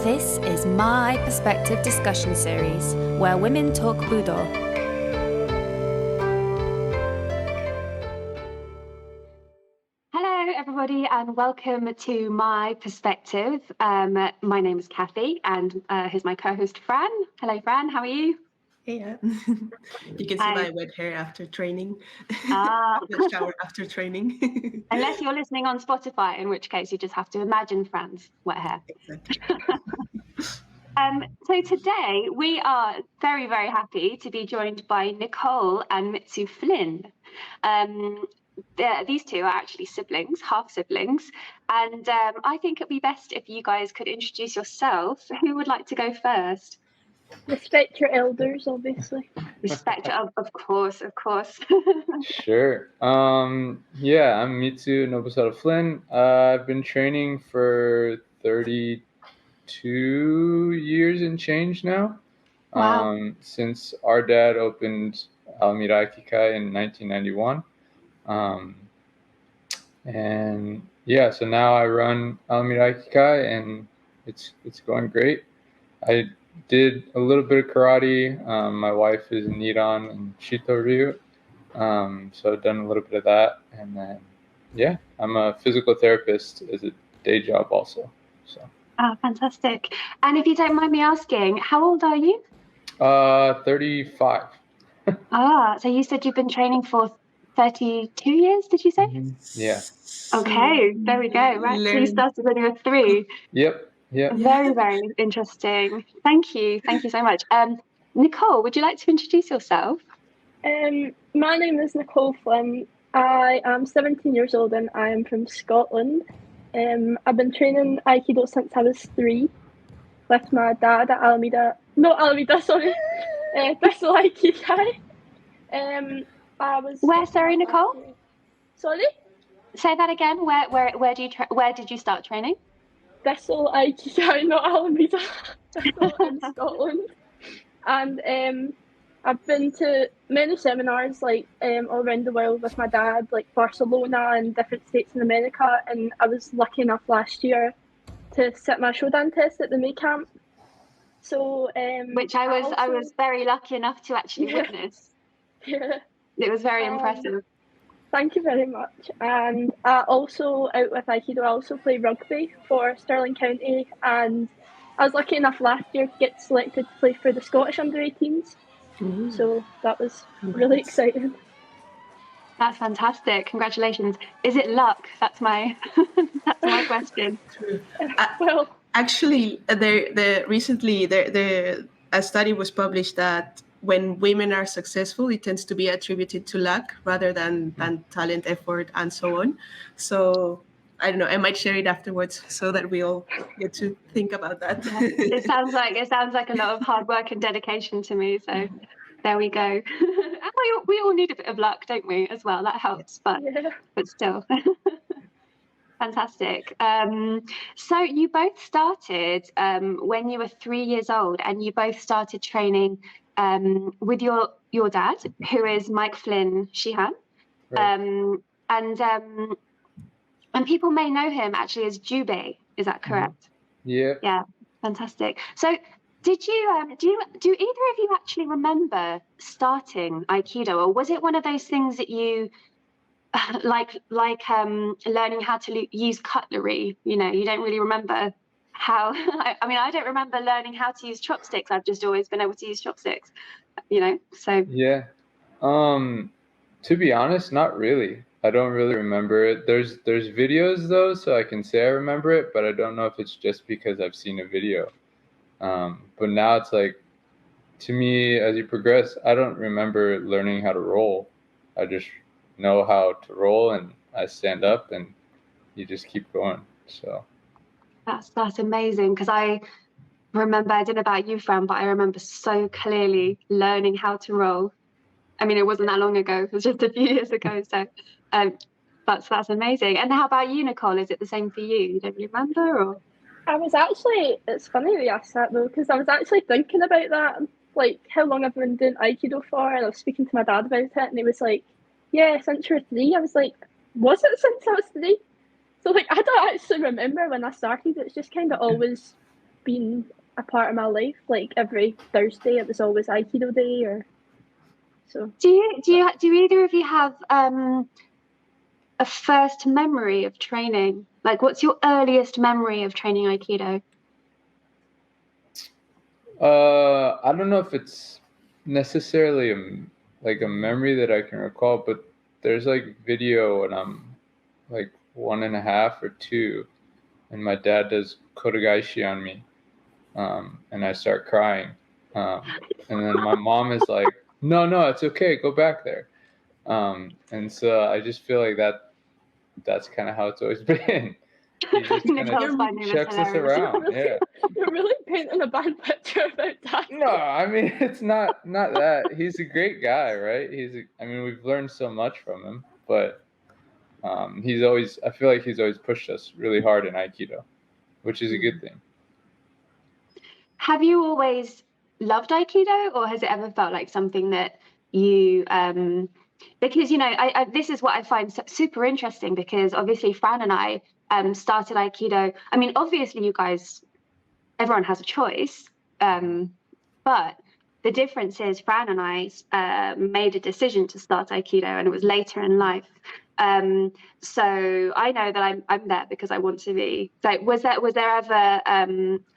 This is Maai Perspective discussion series, where women talk Budo. Hello, everybody, and welcome to Maai Perspective. My name is Cathy, and here's my co-host, Fran. Hello, Fran. How are you? Yeah. You can see my wet hair after training. The shower after training. Unless you're listening on Spotify, in which case you just have to imagine Fran's wet hair. Exactly. So today we are very, very happy to be joined by Nicole and Mitsu Flynn. These two are actually siblings, half siblings, and I think it'd be best if you guys could introduce yourself. Who would like to go first? Respect your elders, obviously. Respect, of course. Sure. Yeah, I'm Mitsu Nobusada Flynn. I've been training for 32 years and change now. Wow. Since our dad opened Alameda Aikikai in 1991. And yeah, so now I run Alameda Aikikai and it's going great. I did a little bit of karate. My wife is Nidan and Shito Ryu. So I've done a little bit of that. And then, yeah, I'm a physical therapist as a day job also. So. Oh, fantastic. And if you don't mind me asking, how old are you? 35. So you said you've been training for 32 years, did you say? Mm-hmm. Yeah. Okay, there we go. Right, so you started when you were 3. Yep. Very, very interesting. Thank you so much. Nicole, would you like to introduce yourself? My name is Nicole Flynn. I am 17 years old and I am from Scotland. I've been training Aikido since I was 3 with my dad at Bristol Aikikai. Where, sorry, Nicole? Sorry? Say that again. Where did you start training? Bristol Aikikai, not Alameda. Bristol in Scotland. And I've been to many seminars all around the world with my dad, like Barcelona and different states in America. And I was lucky enough last year to sit my Shodan test at the May camp. So which I was very lucky enough to actually witness. Yeah. It was very impressive. Thank you very much. And also out with Aikido, I also play rugby for Stirling County, and I was lucky enough last year to get selected to play for the Scottish under-18s. Mm-hmm. So that was really exciting. That's fantastic. Congratulations. Is it luck? That's my question. Well, actually, recently a study was published that when women are successful, it tends to be attributed to luck rather than talent, effort, and so on. So I don't know. I might share it afterwards so that we all get to think about that. Yeah. It sounds like a lot of hard work and dedication to me. So there we go. And we all need a bit of luck, don't we? As well, that helps. But still. Fantastic. So you both started when you were 3 years old, and you both started training with your dad, who is Mike Flynn Shihan. Right. And people may know him actually as Jubei. Is that correct? Yeah. Yeah. Fantastic. So did you do either of you actually remember starting Aikido, or was it one of those things that you like learning how to use cutlery? You know, you don't really remember how. I don't remember learning how to use chopsticks. I've just always been able to use chopsticks, you know. So yeah. To be honest, not really. I don't really remember it. There's videos though, so I can say I remember it, but I don't know if it's just because I've seen a video. But now it's like, to me, as you progress, I don't remember learning how to roll. I just know how to roll, and I stand up and you just keep going. So that's amazing, because I remember, I don't know about you, Fran, but I remember so clearly learning how to roll. I mean, it wasn't that long ago, it was just a few years ago. So that's amazing. And how about you, Nicole? Is it the same for you? You don't remember? Or it's funny that you asked that though, because I was actually thinking about that, like how long I've been doing Aikido for, and I was speaking to my dad about it, and he was like, yeah, since you were 3. I was like, was it since I was 3? So I don't actually remember when I started. It's just kind of always been a part of my life. Like every Thursday, it was always Aikido day, or so. Do either of you have a first memory of training? Like, what's your earliest memory of training Aikido? I don't know if it's necessarily a memory that I can recall, but there's like video when I'm like 1.5 or 2, and my dad does kotegaishi on me, and I start crying, and then my mom is like, no, it's okay, go back there, and so I just feel like that's kind of how it's always been. He just kind of checks us around. Yeah. You're really painting a bad picture about that. No, I mean, it's not that. He's a great guy, right? I mean, we've learned so much from him, but I feel like he's always pushed us really hard in Aikido, which is a good thing. Have you always loved Aikido, or has it ever felt like something that you because this is what I find super interesting, because obviously Fran and I started Aikido. I mean, obviously everyone has a choice, but the difference is Fran and I made a decision to start Aikido, and it was later in life. So I know that I'm there because I want to be. Like, was there ever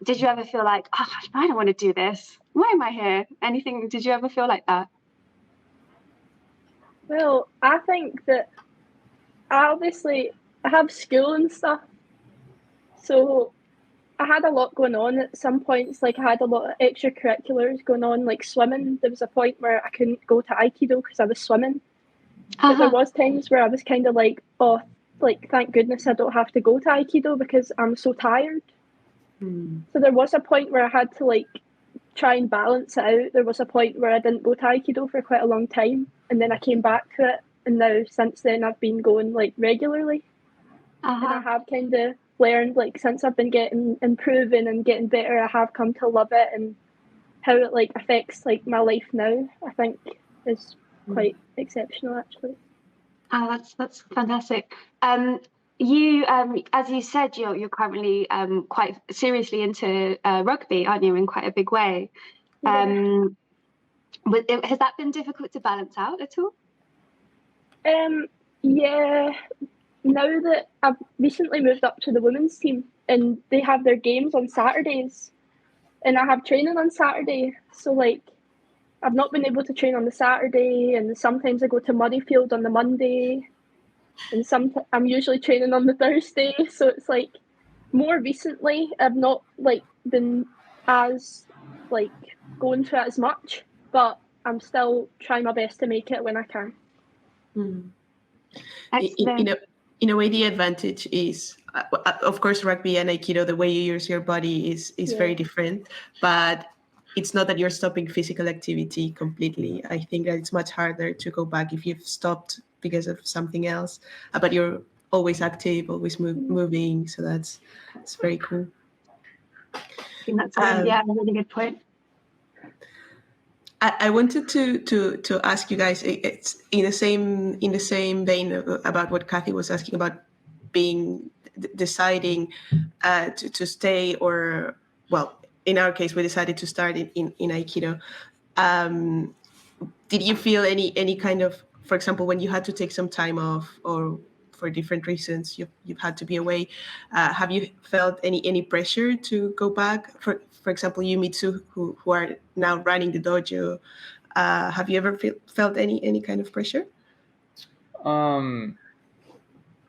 did you ever feel like, oh, I don't want to do this, why am I here? Anything? Did you ever feel like that? Well, I think that I have school and stuff, so I had a lot going on at some points. Like, I had a lot of extracurriculars going on, like swimming. There was a point where I couldn't go to Aikido because I was swimming. But there was times where I was kind of like, oh, like, thank goodness I don't have to go to Aikido because I'm so tired. So there was a point where I had to like try and balance it out. There was a point where I didn't go to Aikido for quite a long time, and then I came back to it, and now since then I've been going like regularly. And I have kind of learned, like, since I've been improving and getting better, I have come to love it, and how it like affects like my life now, I think is quite exceptional, actually. Oh, that's fantastic. You, as you said, you're currently quite seriously into rugby, aren't you, in quite a big way? Yeah. Has that been difficult to balance out at all? Yeah. Now that I've recently moved up to the women's team, and they have their games on Saturdays, and I have training on Saturday, so like I've not been able to train on the Saturday, and sometimes I go to Murrayfield on the Monday, and I'm usually training on the Thursday. So it's like, more recently I've not like been as like going to it as much, but I'm still trying my best to make it when I can. In a way, the advantage is, of course, rugby and Aikido, the way you use your body is very different, but it's not that you're stopping physical activity completely. I think that it's much harder to go back if you've stopped because of something else, but you're always active, always moving. So that's very cool. I think that's a really good point. I wanted to ask you guys, it's in the same vein about what Cathy was asking about, deciding to stay, or, well, in our case, we decided to start in Aikido. Did you feel any kind of, for example, when you had to take some time off, or for different reasons you've had to be away, have you felt any pressure to go back? For example, you, Mitsu, who are now running the dojo, have you ever felt any kind of pressure?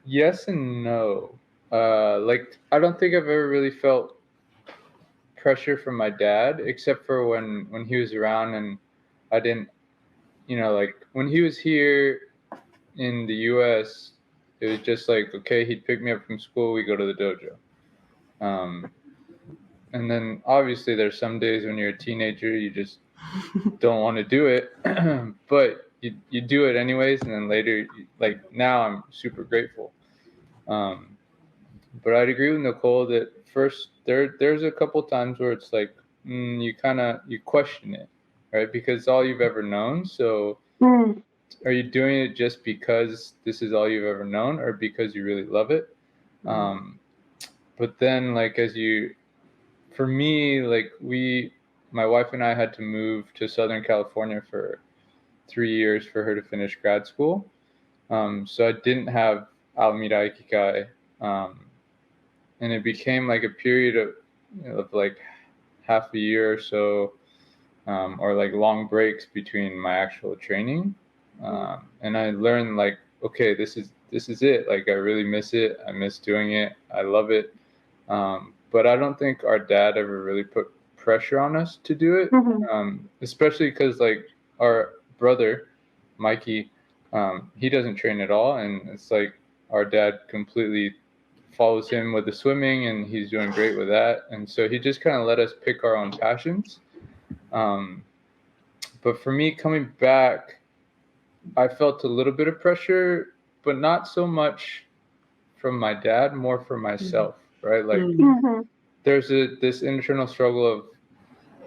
Yes and no. Like, I don't think I've ever really felt pressure from my dad, except for when he was around and I didn't, like when he was here in the US, it was just like, okay, he'd pick me up from school, we go to the dojo. And then obviously there's some days when you're a teenager, you just don't want to do it, but you do it anyways. And then later, like now, I'm super grateful. But I'd agree with Nicole that first there's a couple times where it's like you question it, right? Because it's all you've ever known. So are you doing it just because this is all you've ever known, or because you really love it? But then, like, as you for me, like my wife and I had to move to Southern California for 3 years for her to finish grad school. So I didn't have Alameda Aikikai, and it became like a period of like half a year or so, or like long breaks between my actual training. And I learned like, okay, this is it. Like I really miss it. I miss doing it. I love it. But I don't think our dad ever really put pressure on us to do it, especially because like our brother, Mikey, he doesn't train at all. And it's like our dad completely follows him with the swimming, and he's doing great with that. And so he just kind of let us pick our own passions. But for me, coming back, I felt a little bit of pressure, but not so much from my dad, more from myself, right? Like there's this internal struggle of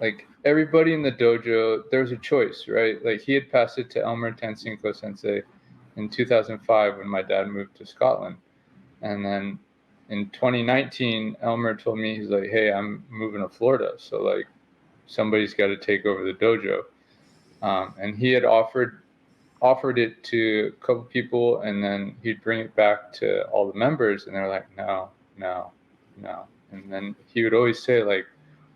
like everybody in the dojo, there was a choice, right? Like he had passed it to Elmer Tensinko Sensei in 2005 when my dad moved to Scotland. And then in 2019, Elmer told me, he's like, hey, I'm moving to Florida. So like somebody's got to take over the dojo. And he had offered it to a couple people, and then he'd bring it back to all the members, and they're like, no. And then he would always say like,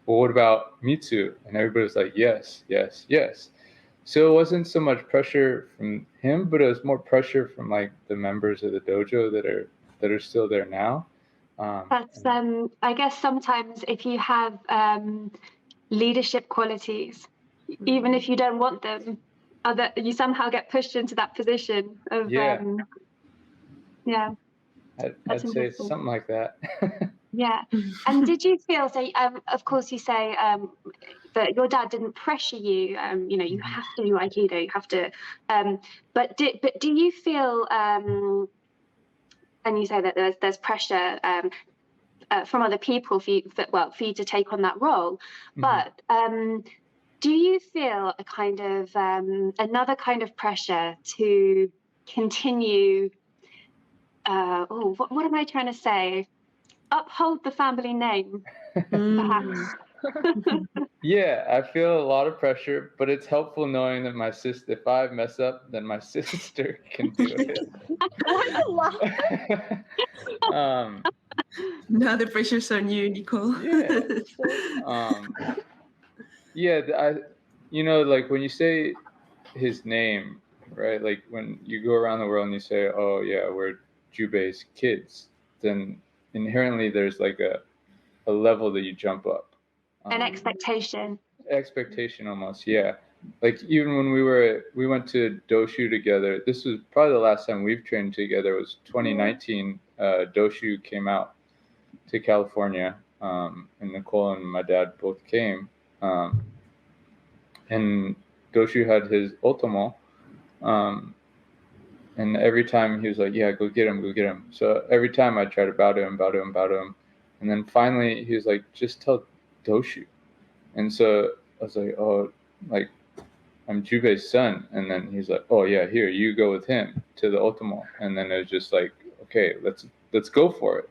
well, what about Mitsu? And everybody's like, yes. So it wasn't so much pressure from him, but it was more pressure from like the members of the dojo that are still there now. That's I guess sometimes if you have leadership qualities, even if you don't want them, you somehow get pushed into that position of I'd say it's something like that. Yeah. And did you feel, so of course you say that your dad didn't pressure you, you have to do Aikido, you have to, but do you feel, and you say that there's pressure from other people for you to take on that role, but do you feel a kind of another kind of pressure to continue, what am I trying to say? Uphold the family name, perhaps. Yeah, I feel a lot of pressure, but it's helpful knowing that my sister, if I mess up, then my sister can do it. Now the pressure's on you, Nicole. Like when you say his name, right? Like when you go around the world and you say, oh yeah, we're Jubei's kids, then inherently there's like a level that you jump up. An expectation Almost, yeah. Like even when we went to Doshu together, this was probably the last time we've trained together. It was 2019. Doshu came out to California, and Nicole and my dad both came. And Doshu had his Otomo, and every time he was like, yeah, go get him. So every time I tried to bow to him. And then finally he was like, just tell Doshu. And so I was like, oh, like I'm Jubei's son. And then he's like, oh yeah, here, you go with him to the Otomo. And then it was just like, okay, let's go for it.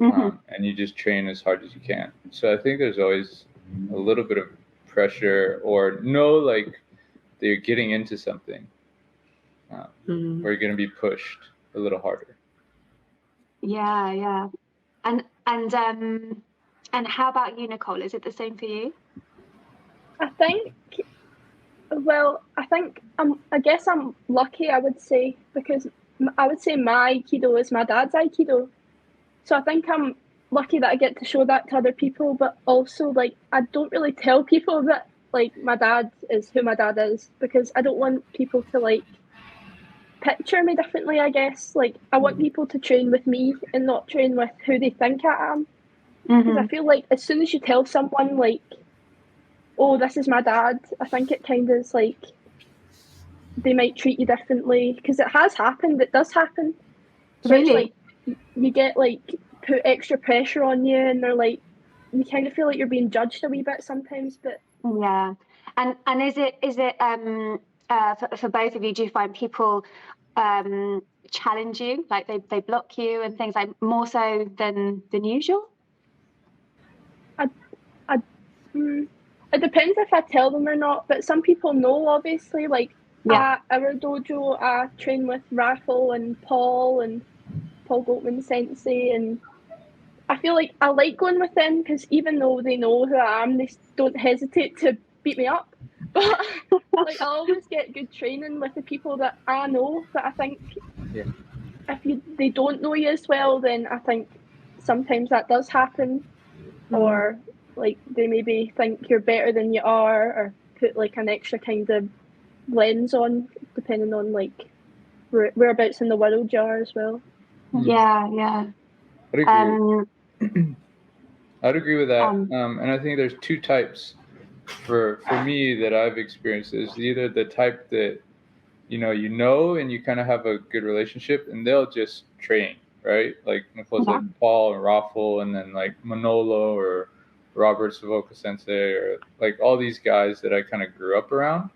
And you just train as hard as you can. So I think there's always a little bit of pressure or like that you're getting into something where you're going to be pushed a little harder. Yeah. And how about you, Nicole? Is it the same for you? I guess I'm lucky, I would say, because I would say my Aikido is my dad's Aikido. So I think I'm lucky that I get to show that to other people, but also like I don't really tell people that like my dad is who my dad is, because I don't want people to like picture me differently, I guess. Like I want people to train with me and not train with who they think I am. Because I feel like as soon as you tell someone like, oh, this is my dad, I think it kind of is like they might treat you differently, because it has happened. It does happen. Really? Like you get like put extra pressure on you, and they're like, you kind of feel like you're being judged a wee bit sometimes. But yeah, and is it for both of you? Do you find people challenge you, like they block you and things, like more so than usual? It depends if I tell them or not, but some people know, obviously. Like, at our dojo, I train with Raffle and Paul Goldman Sensei, and I feel like I like going with them because even though they know who I am, they don't hesitate to beat me up. But like, I always get good training with the people that I know, that I think if they don't know you as well, then I think sometimes that does happen. Or like they maybe think you're better than you are, or put like an extra kind of lens on, depending on like whereabouts in the world you are as well. Yeah. I'd agree. I'd agree with that. And I think there's two types for me that I've experienced. Is either the type that you know and you kind of have a good relationship and they'll just train, right? Like Nicole said, Paul and Raffle, and then like Manolo or Robert Savoca Sensei, or like all these guys that I kind of grew up around.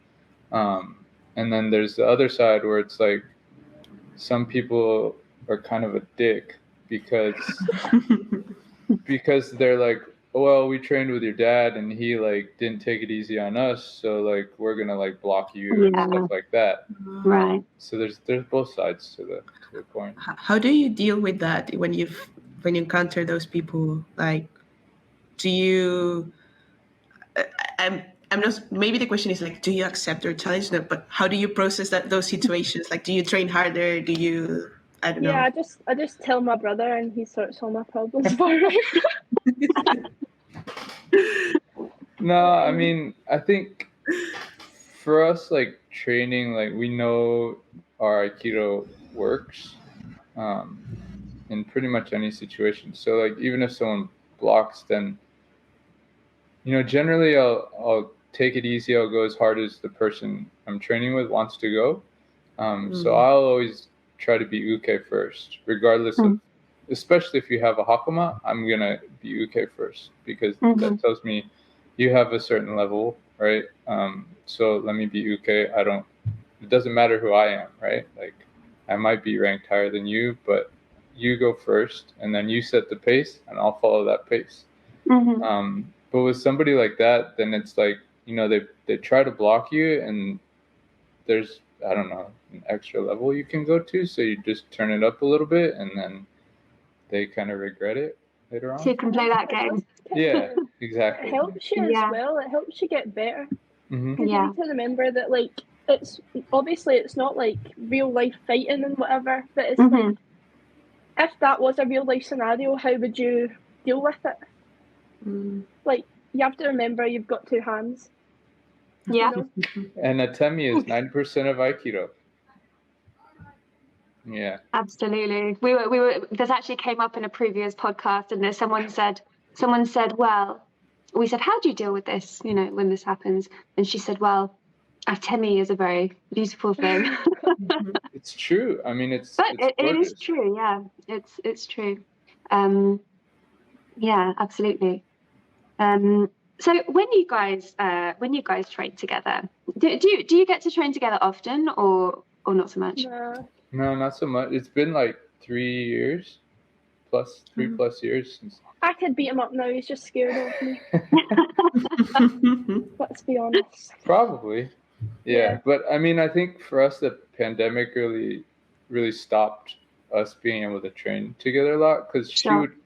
And then there's the other side where it's like some people are kind of a dick because they're like, well, we trained with your dad and he like didn't take it easy on us, so like we're gonna like block you and stuff like that. Right. So there's both sides to the coin. How do you deal with that when you encounter those people? Like, do you? I'm not. Maybe the question is like, do you accept their challenge? No, but how do you process those situations? Like, do you train harder? Do you? I don't know. Yeah, I just tell my brother and he sorts all my problems for me. No, I mean, I think for us, like training, like we know our Aikido works in pretty much any situation. So like even if someone blocks, then generally I'll take it easy. I'll go as hard as the person I'm training with wants to go. So I'll always try to be uke first, regardless of, especially if you have a hakama, I'm gonna be uke first because that tells me you have a certain level, right? So let me be uke. It doesn't matter who I am, right? Like I might be ranked higher than you, but you go first and then you set the pace and I'll follow that pace. But with somebody like that, then it's like, they try to block you and there's, I don't know, an extra level you can go to. So you just turn it up a little bit and then they kind of regret it later on. So you can play that game. Yeah, exactly. It helps you as well. It helps you get better. Mm-hmm. Because you need to remember that, like, it's not like real life fighting and whatever, but it's like, if that was a real life scenario, how would you deal with it? Like, you have to remember you've got two hands. Yeah. And atemi is 9% of Aikido. Yeah. Absolutely. We were this actually came up in a previous podcast, and someone said, well, we said, how do you deal with this, when this happens? And she said, well, atemi is a very beautiful thing. It's true. I mean, it is true. Yeah, it's true. Yeah, absolutely. So when you guys train together, do you get to train together often or not so much? No, not so much. It's been like 3 years plus, 3+ years since. I could beat him up now. He's just scared of me. Let's be honest. Probably. Yeah. But I mean, I think for us, the pandemic really, really stopped us being able to train together a lot because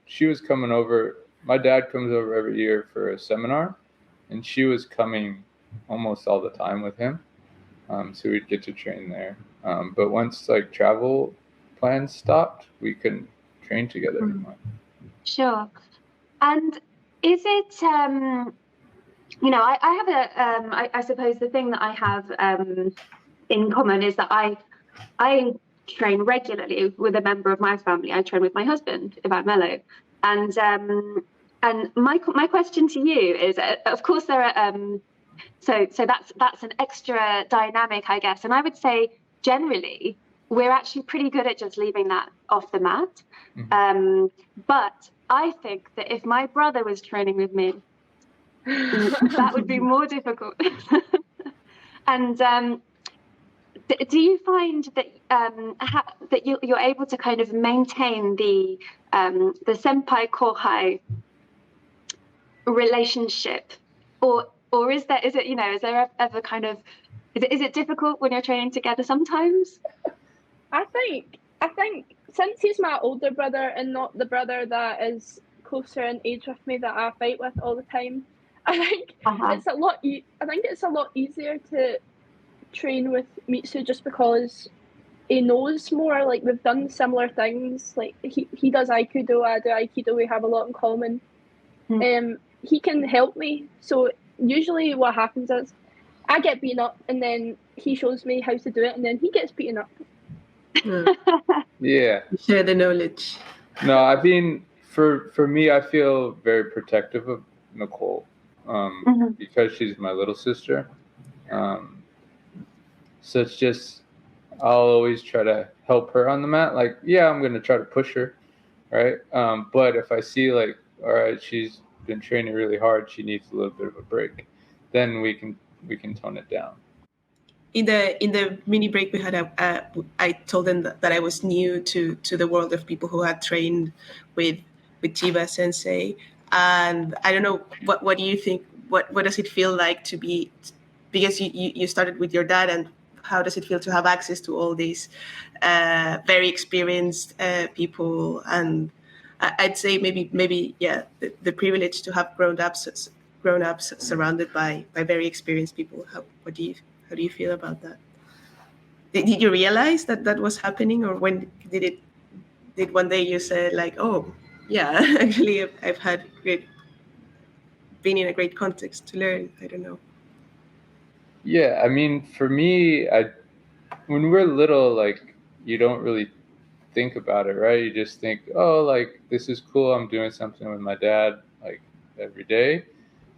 she was coming over. My dad comes over every year for a seminar, and she was coming almost all the time with him. So we'd get to train there. But once like travel plans stopped, we couldn't train together anymore. Sure. And is it, I have I suppose the thing that I have in common is that I train regularly with a member of my family. I train with my husband, Ivan Mello. And my question to you is, of course, there are, so that's an extra dynamic, I guess. And I would say, generally, we're actually pretty good at just leaving that off the mat. But I think that if my brother was training with me, that would be more difficult. And do you find that that you're able to kind of maintain the senpai kohai relationship or is it is there ever kind of is it difficult when you're training together sometimes? I think since he's my older brother and not the brother that is closer in age with me that I fight with all the time, I think it's a lot. I think it's a lot easier to train with Mitsu just because he knows more. Like, we've done similar things. Like, he does Aikido, I do Aikido. We have a lot in common. He can help me. So usually what happens is I get beaten up and then he shows me how to do it and then he gets beaten up. Yeah. Share the knowledge. No, I mean, for me, I feel very protective of Nicole because she's my little sister. So it's just, I'll always try to help her on the mat. Like, yeah, I'm going to try to push her, right? But if I see like, all right, she's been training really hard, she needs a little bit of a break, then we can tone it down. In the mini break we had, I told them that I was new to the world of people who had trained with Chiba Sensei, and I don't know what do you think? What does it feel like to be, because you started with your dad, and how does it feel to have access to all these very experienced people? And I'd say maybe the privilege to have grown up surrounded by very experienced people. How do you feel about that? Did you realize that was happening, or when did one day you said like, oh yeah, actually I've been in a great context to learn? I don't know. Yeah, I mean, for me, when we're little, like, you don't really think about it, right? You just think, oh, like, this is cool, I'm doing something with my dad like every day.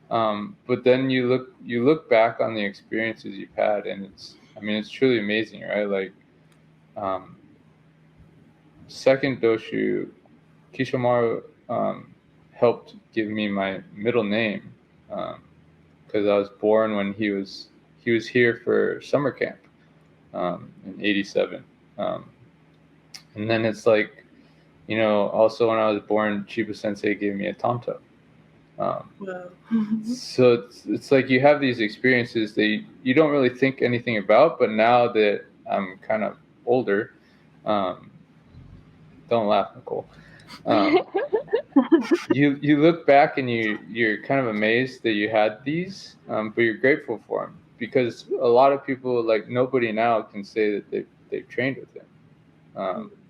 But then you look back on the experiences you've had, and it's truly amazing, right? Like, second doshu, Kishomaru helped give me my middle name because I was born when he was here for summer camp in '87, and then it's like, also when I was born, Chiba Sensei gave me a tanto. Wow. So it's like you have these experiences that you don't really think anything about, but now that I'm kind of older, don't laugh, Nicole. You look back and you're kind of amazed that you had these, but you're grateful for them, because a lot of people, like, nobody now can say that they've trained with him.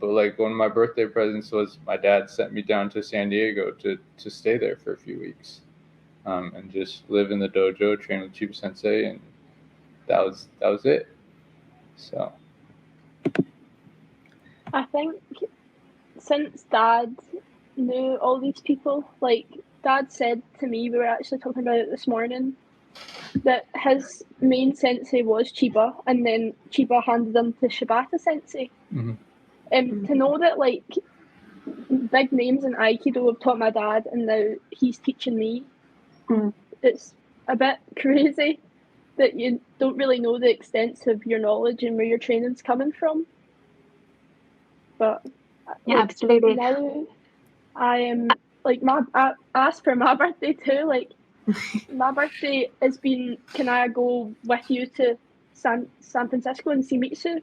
But like, one of my birthday presents was my dad sent me down to San Diego to stay there for a few weeks, and just live in the dojo, train with Chiba Sensei, and that was it. So I think since Dad knew all these people, like Dad said to me, we were actually talking about it this morning, that his main sensei was Chiba, and then Chiba handed him to Shibata Sensei. To know that, like, big names in Aikido have taught my dad, and now he's teaching me, it's a bit crazy that you don't really know the extent of your knowledge and where your training's coming from. But yeah, absolutely. Now I am like, I asked for my birthday too. Like, my birthday has been, can I go with you to San Francisco and see Mitsu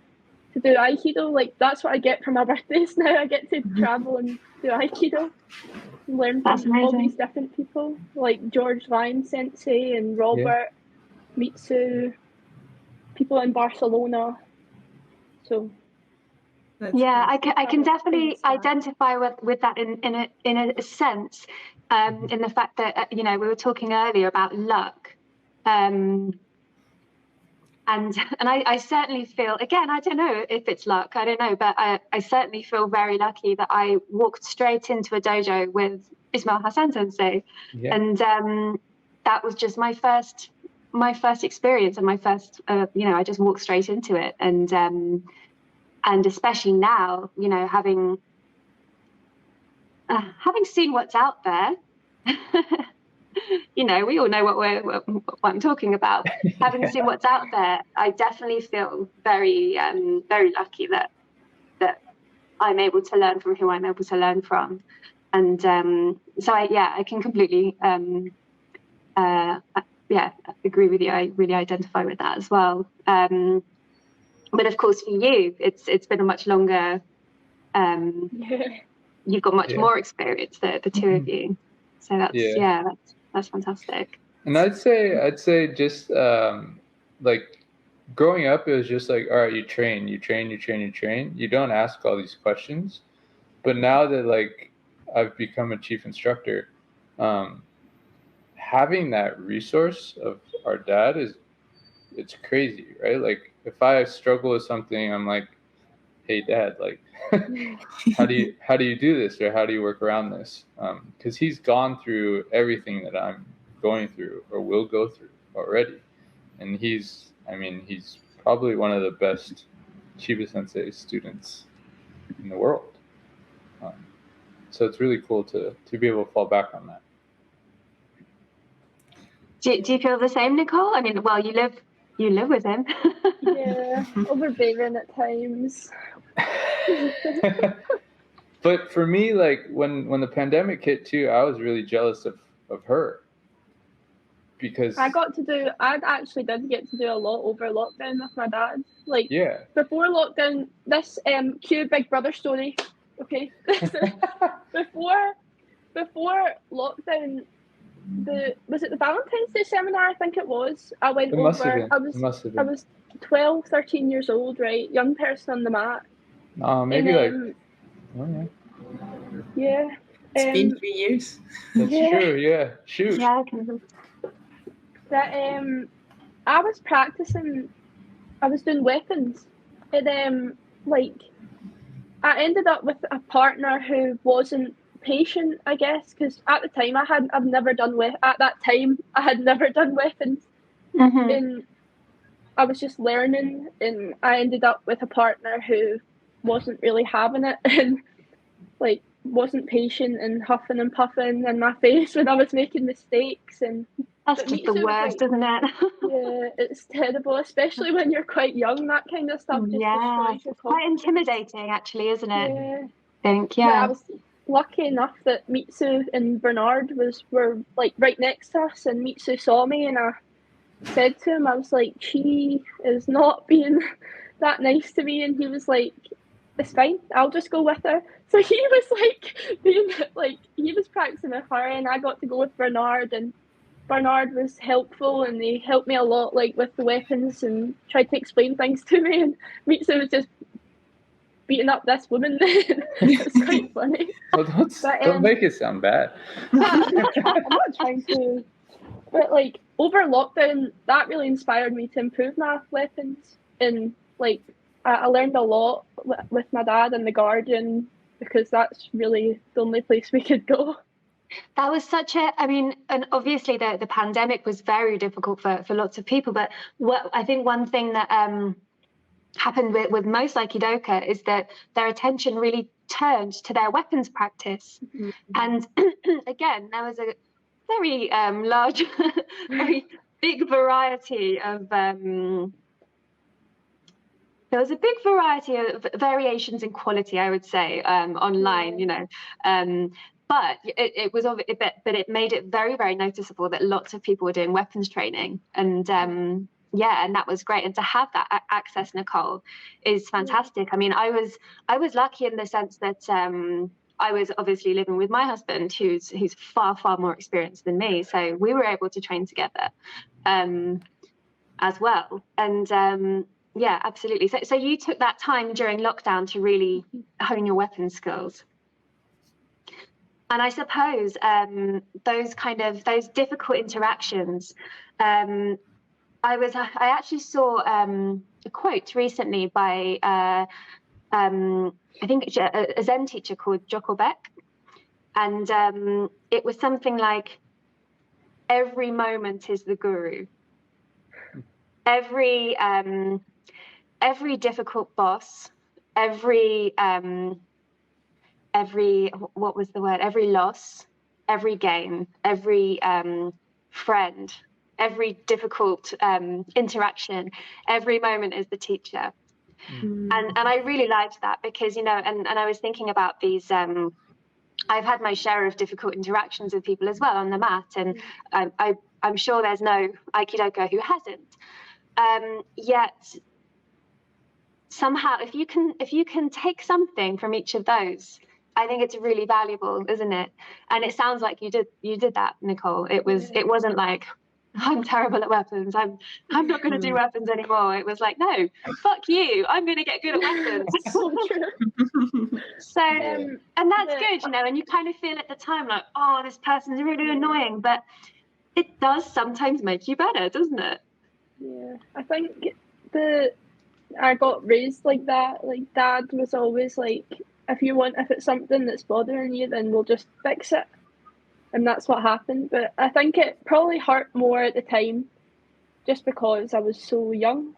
to do Aikido? Like, that's what I get for my birthdays now. I get to travel and do Aikido and learn from all these different people, like George Vine Sensei and Robert, Mitsu, people in Barcelona. So yeah, I can definitely identify with that in a sense, in the fact that we were talking earlier about luck, and I certainly feel, again, I don't know if it's luck, I don't know, but I certainly feel very lucky that I walked straight into a dojo with Ismail Hasan Sensei, and that was just my first experience, and my first I just walked straight into it, and especially now, having seen what's out there, we all know what I'm talking about. Having seen what's out there, I definitely feel very, very lucky that I'm able to learn from who I'm able to learn from, and so I can completely I agree with you. I really identify with that as well. But of course, for you, it's been a much longer. You've got much more experience, the two of you. So that's fantastic. And I'd say just like growing up, it was just like, all right, you train. You don't ask all these questions. But now that like I've become a chief instructor, having that resource of our dad it's crazy, right? Like if I struggle with something, I'm like, hey dad, like how do you do this, or how do you work around this? Because he's gone through everything that I'm going through or will go through already, and he's probably one of the best Chiba Sensei students in the world. So it's really cool to be able to fall back on that. Do you feel the same, Nicole? I mean, well, you live with him. Yeah, overbearing at times. But for me, like when the pandemic hit too, I was really jealous of her, because I actually did get to do a lot over lockdown with my dad. Like before lockdown, this cue Big Brother story. Okay, before lockdown, was it the Valentine's Day seminar? I think it was. I went over. I was 12, 13 years old, right? Young person on the mat. Maybe yeah. It's been 3 years. That's true. Yeah. Shoot. Yeah. That I was practicing. I was doing weapons, and like I ended up with a partner who wasn't patient, I guess, because at the time I had never done weapons, and I was just learning, and I ended up with a partner who wasn't really having it, and like wasn't patient and huffing and puffing in my face when I was making mistakes. And that's just the worst, isn't it? Yeah, it's terrible, especially when you're quite young. That kind of stuff just destroys your confidence. Quite intimidating, actually, isn't it? Yeah. I think, But I was lucky enough that Mitsu and Bernard were like right next to us, and Mitsu saw me, and I said to him, I was like, she is not being that nice to me, and he was like, it's fine, I'll just go with her. So he was like being like, he was practicing with her, and I got to go with Bernard, and Bernard was helpful, and they helped me a lot, like with the weapons, and tried to explain things to me, and Mitsu was just beating up this woman. It's quite funny. Well, don't make it sound bad. I'm not trying to, but like over lockdown, that really inspired me to improve my weapons, and like I learned a lot with my dad and the Guardian, because that's really the only place we could go. That was and obviously the pandemic was very difficult for lots of people, but I think one thing that happened with most Aikidoka is that their attention really turned to their weapons practice. And again, there was a very large, very big variety of variations in quality, I would say, online, but it made it very, very noticeable that lots of people were doing weapons training, and and that was great. And to have that access, Nicole, is fantastic. I mean, I was lucky in the sense that I was obviously living with my husband, who's far, far more experienced than me, so we were able to train together as well. And absolutely. So you took that time during lockdown to really hone your weapons skills. And I suppose those difficult interactions. I actually saw a quote recently by I think a Zen teacher called Joko Beck, and it was something like, "Every moment is the guru. Every difficult boss, every what was the word? Every loss, every gain, every friend, every difficult interaction, every moment is the teacher." And I really liked that, because and I was thinking about these. I've had my share of difficult interactions with people as well on the mat, and I I'm sure there's no Aikidoka who hasn't. Yet somehow, if you can take something from each of those, I think it's really valuable, isn't it? And it sounds like you did that, Nicole. It wasn't like, I'm terrible at weapons, I'm not going to do weapons anymore. It was like, no, fuck you, I'm going to get good at weapons. So and that's good, you know, and you kind of feel at the time like, oh, this person's really annoying, but it does sometimes make you better, doesn't it? Yeah, I think I got raised like that. Like, Dad was always like, if it's something that's bothering you, then we'll just fix it. And that's what happened. But I think it probably hurt more at the time just because I was so young.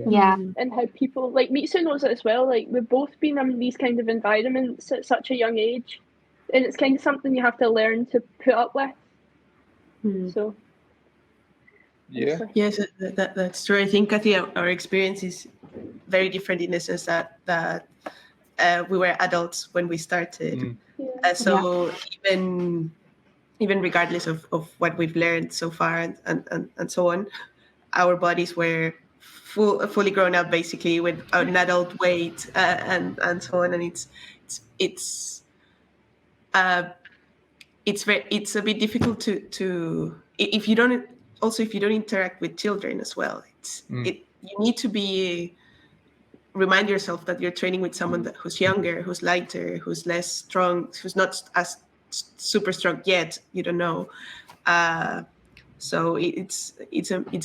Yeah. And how people, like Mitsu knows it as well, like we've both been in these kind of environments at such a young age. And it's kind of something you have to learn to put up with. So. Yeah. Yes, that's true. I think, Cathy, our experience is very different in the sense that we were adults when we started. So even regardless of what we've learned so far and so on, our bodies were fully grown up, basically, with an adult weight and so on. And it's a bit difficult to if you don't interact with children as well. You need to remind yourself that you're training with someone who's younger, who's lighter, who's less strong, who's not as super strong yet. You don't know. So it's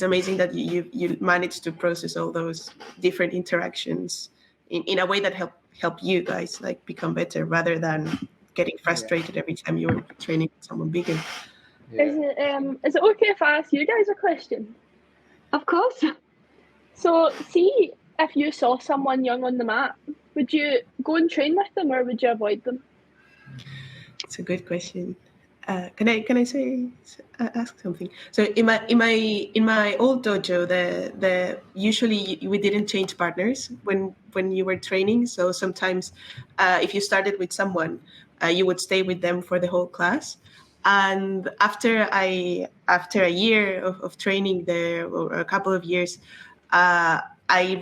amazing that you managed to process all those different interactions in a way that help you guys like become better, rather than getting frustrated every time you're training with someone bigger. Yeah. Is it okay if I ask you guys a question? Of course. So, see, if you saw someone young on the mat, would you go and train with them, or would you avoid them? It's a good question. Can I say ask something? So in my old dojo, the usually we didn't change partners when you were training. So sometimes, if you started with someone, you would stay with them for the whole class. And after a year of training there, or a couple of years, I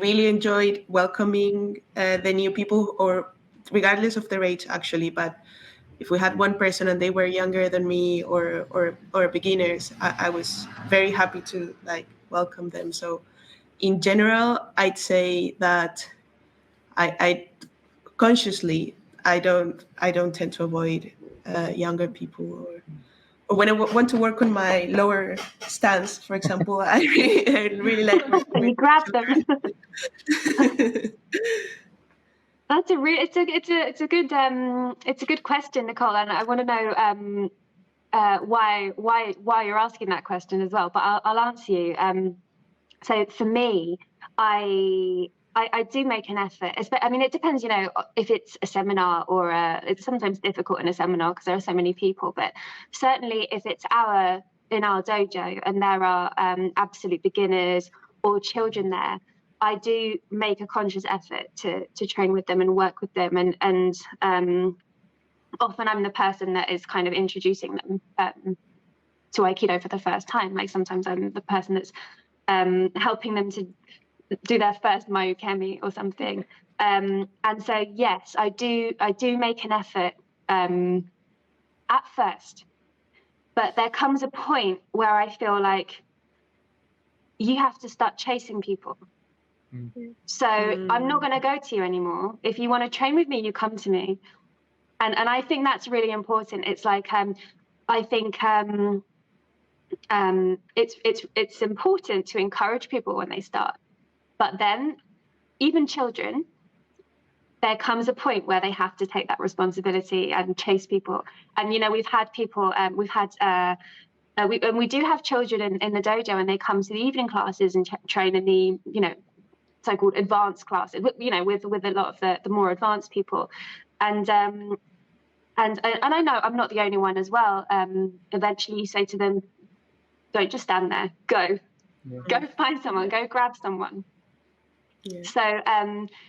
really enjoyed welcoming the new people, or regardless of their age, actually. But if we had one person and they were younger than me or beginners, I was very happy to like welcome them. So in general, I'd say that I consciously I don't tend to avoid younger people, or when I want to work on my lower stance, for example, I really like working and you grab them. That's it's a good question, Nicole, and I want to know why you're asking that question as well. But I'll answer you. So for me, I do make an effort. I mean, it depends, you know, if it's a seminar or it's sometimes difficult in a seminar because there are so many people. But certainly, if it's in our dojo and there are absolute beginners or children there, I do make a conscious effort to train with them and work with them, and often I'm the person that is kind of introducing them to Aikido for the first time. Like sometimes I'm the person that's helping them to do their first Mayukemi or something. And so yes, I do make an effort at first, but there comes a point where I feel like you have to start chasing people. So I'm not going to go to you anymore. If you want to train with me, you come to me. And I think that's really important. It's like I think it's important to encourage people when they start. But then even children, there comes a point where they have to take that responsibility and chase people. And you know, we've had people, we do have children in the dojo, and they come to the evening classes and train in the, you know, so-called advanced classes, you know, with a lot of the more advanced people, and I know I'm not the only one as well. Eventually, you say to them, "Don't just stand there. Go find someone. Go grab someone." Yeah.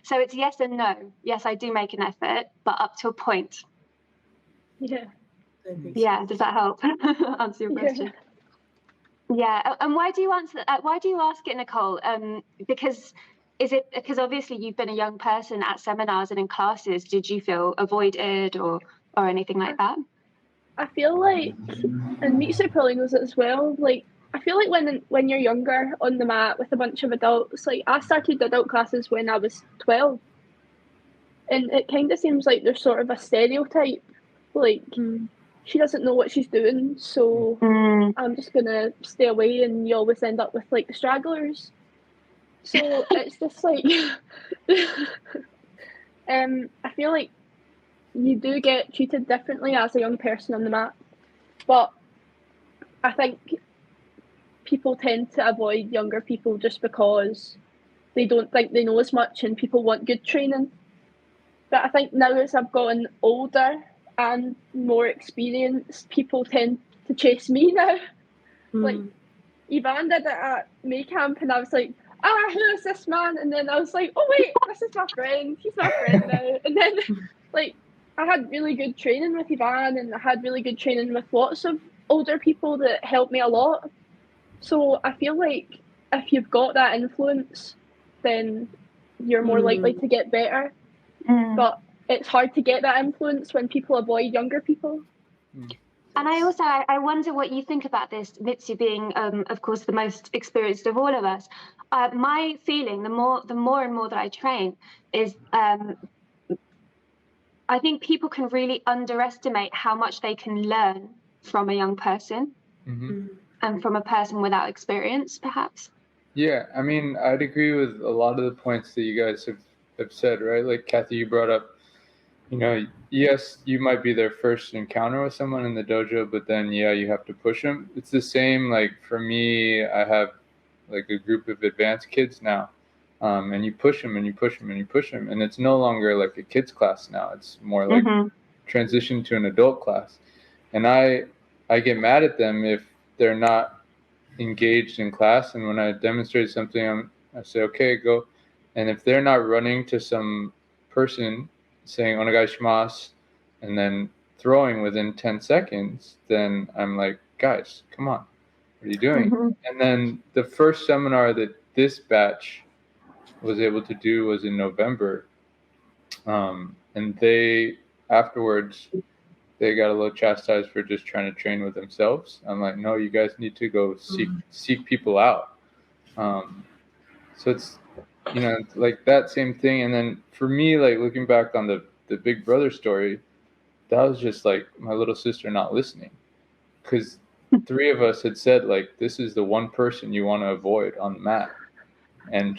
So it's yes and no. Yes, I do make an effort, but up to a point. Yeah. Yeah. Does that help answer your question? Yeah, and why do you answer? Why do you ask it, Nicole? Because is it because obviously you've been a young person at seminars and in classes? Did you feel avoided or anything like that? I feel like, and Mitsu probably knows it as well, like, I feel like when you're younger on the mat with a bunch of adults, like, I started adult classes when I was 12, and it kind of seems like there's sort of a stereotype, like, she doesn't know what she's doing, so I'm just going to stay away, and you always end up with, like, the stragglers. So it's just like, I feel like you do get treated differently as a young person on the mat, but I think people tend to avoid younger people just because they don't think they know as much and people want good training. But I think now as I've gotten older and more experienced, people tend to chase me now. Like, Ivan did it at May Camp and I was like, who is this man? And then I was like, oh wait, this is my friend. He's my friend now. And then, like, I had really good training with Ivan and I had really good training with lots of older people that helped me a lot. So I feel like if you've got that influence, then you're more likely to get better. But it's hard to get that influence when people avoid younger people. And I wonder what you think about this, Mitsu being, of course, the most experienced of all of us. My feeling, the more and more that I train, is I think people can really underestimate how much they can learn from a young person and from a person without experience, perhaps. Yeah, I mean, I'd agree with a lot of the points that you guys have said, right? Like, Cathy, you brought up, yes, you might be their first encounter with someone in the dojo, but then, you have to push them. It's the same, like, for me, I have, like, a group of advanced kids now, and you push them, and you push them, and you push them, and it's no longer, like, a kids class now. It's more like transition to an adult class. And I get mad at them if they're not engaged in class, and when I demonstrate something, I say, okay, go. And if they're not running to some person saying onegaishimasu and then throwing within 10 seconds, then I'm like, guys, come on, what are you doing? And then the first seminar that this batch was able to do was in November, and they afterwards they got a little chastised for just trying to train with themselves. I'm like, no, you guys need to go seek people out. So it's, like that same thing. And then for me, like looking back on the big brother story, that was just like my little sister not listening, because 3 of us had said, like, this is the one person you want to avoid on the mat. And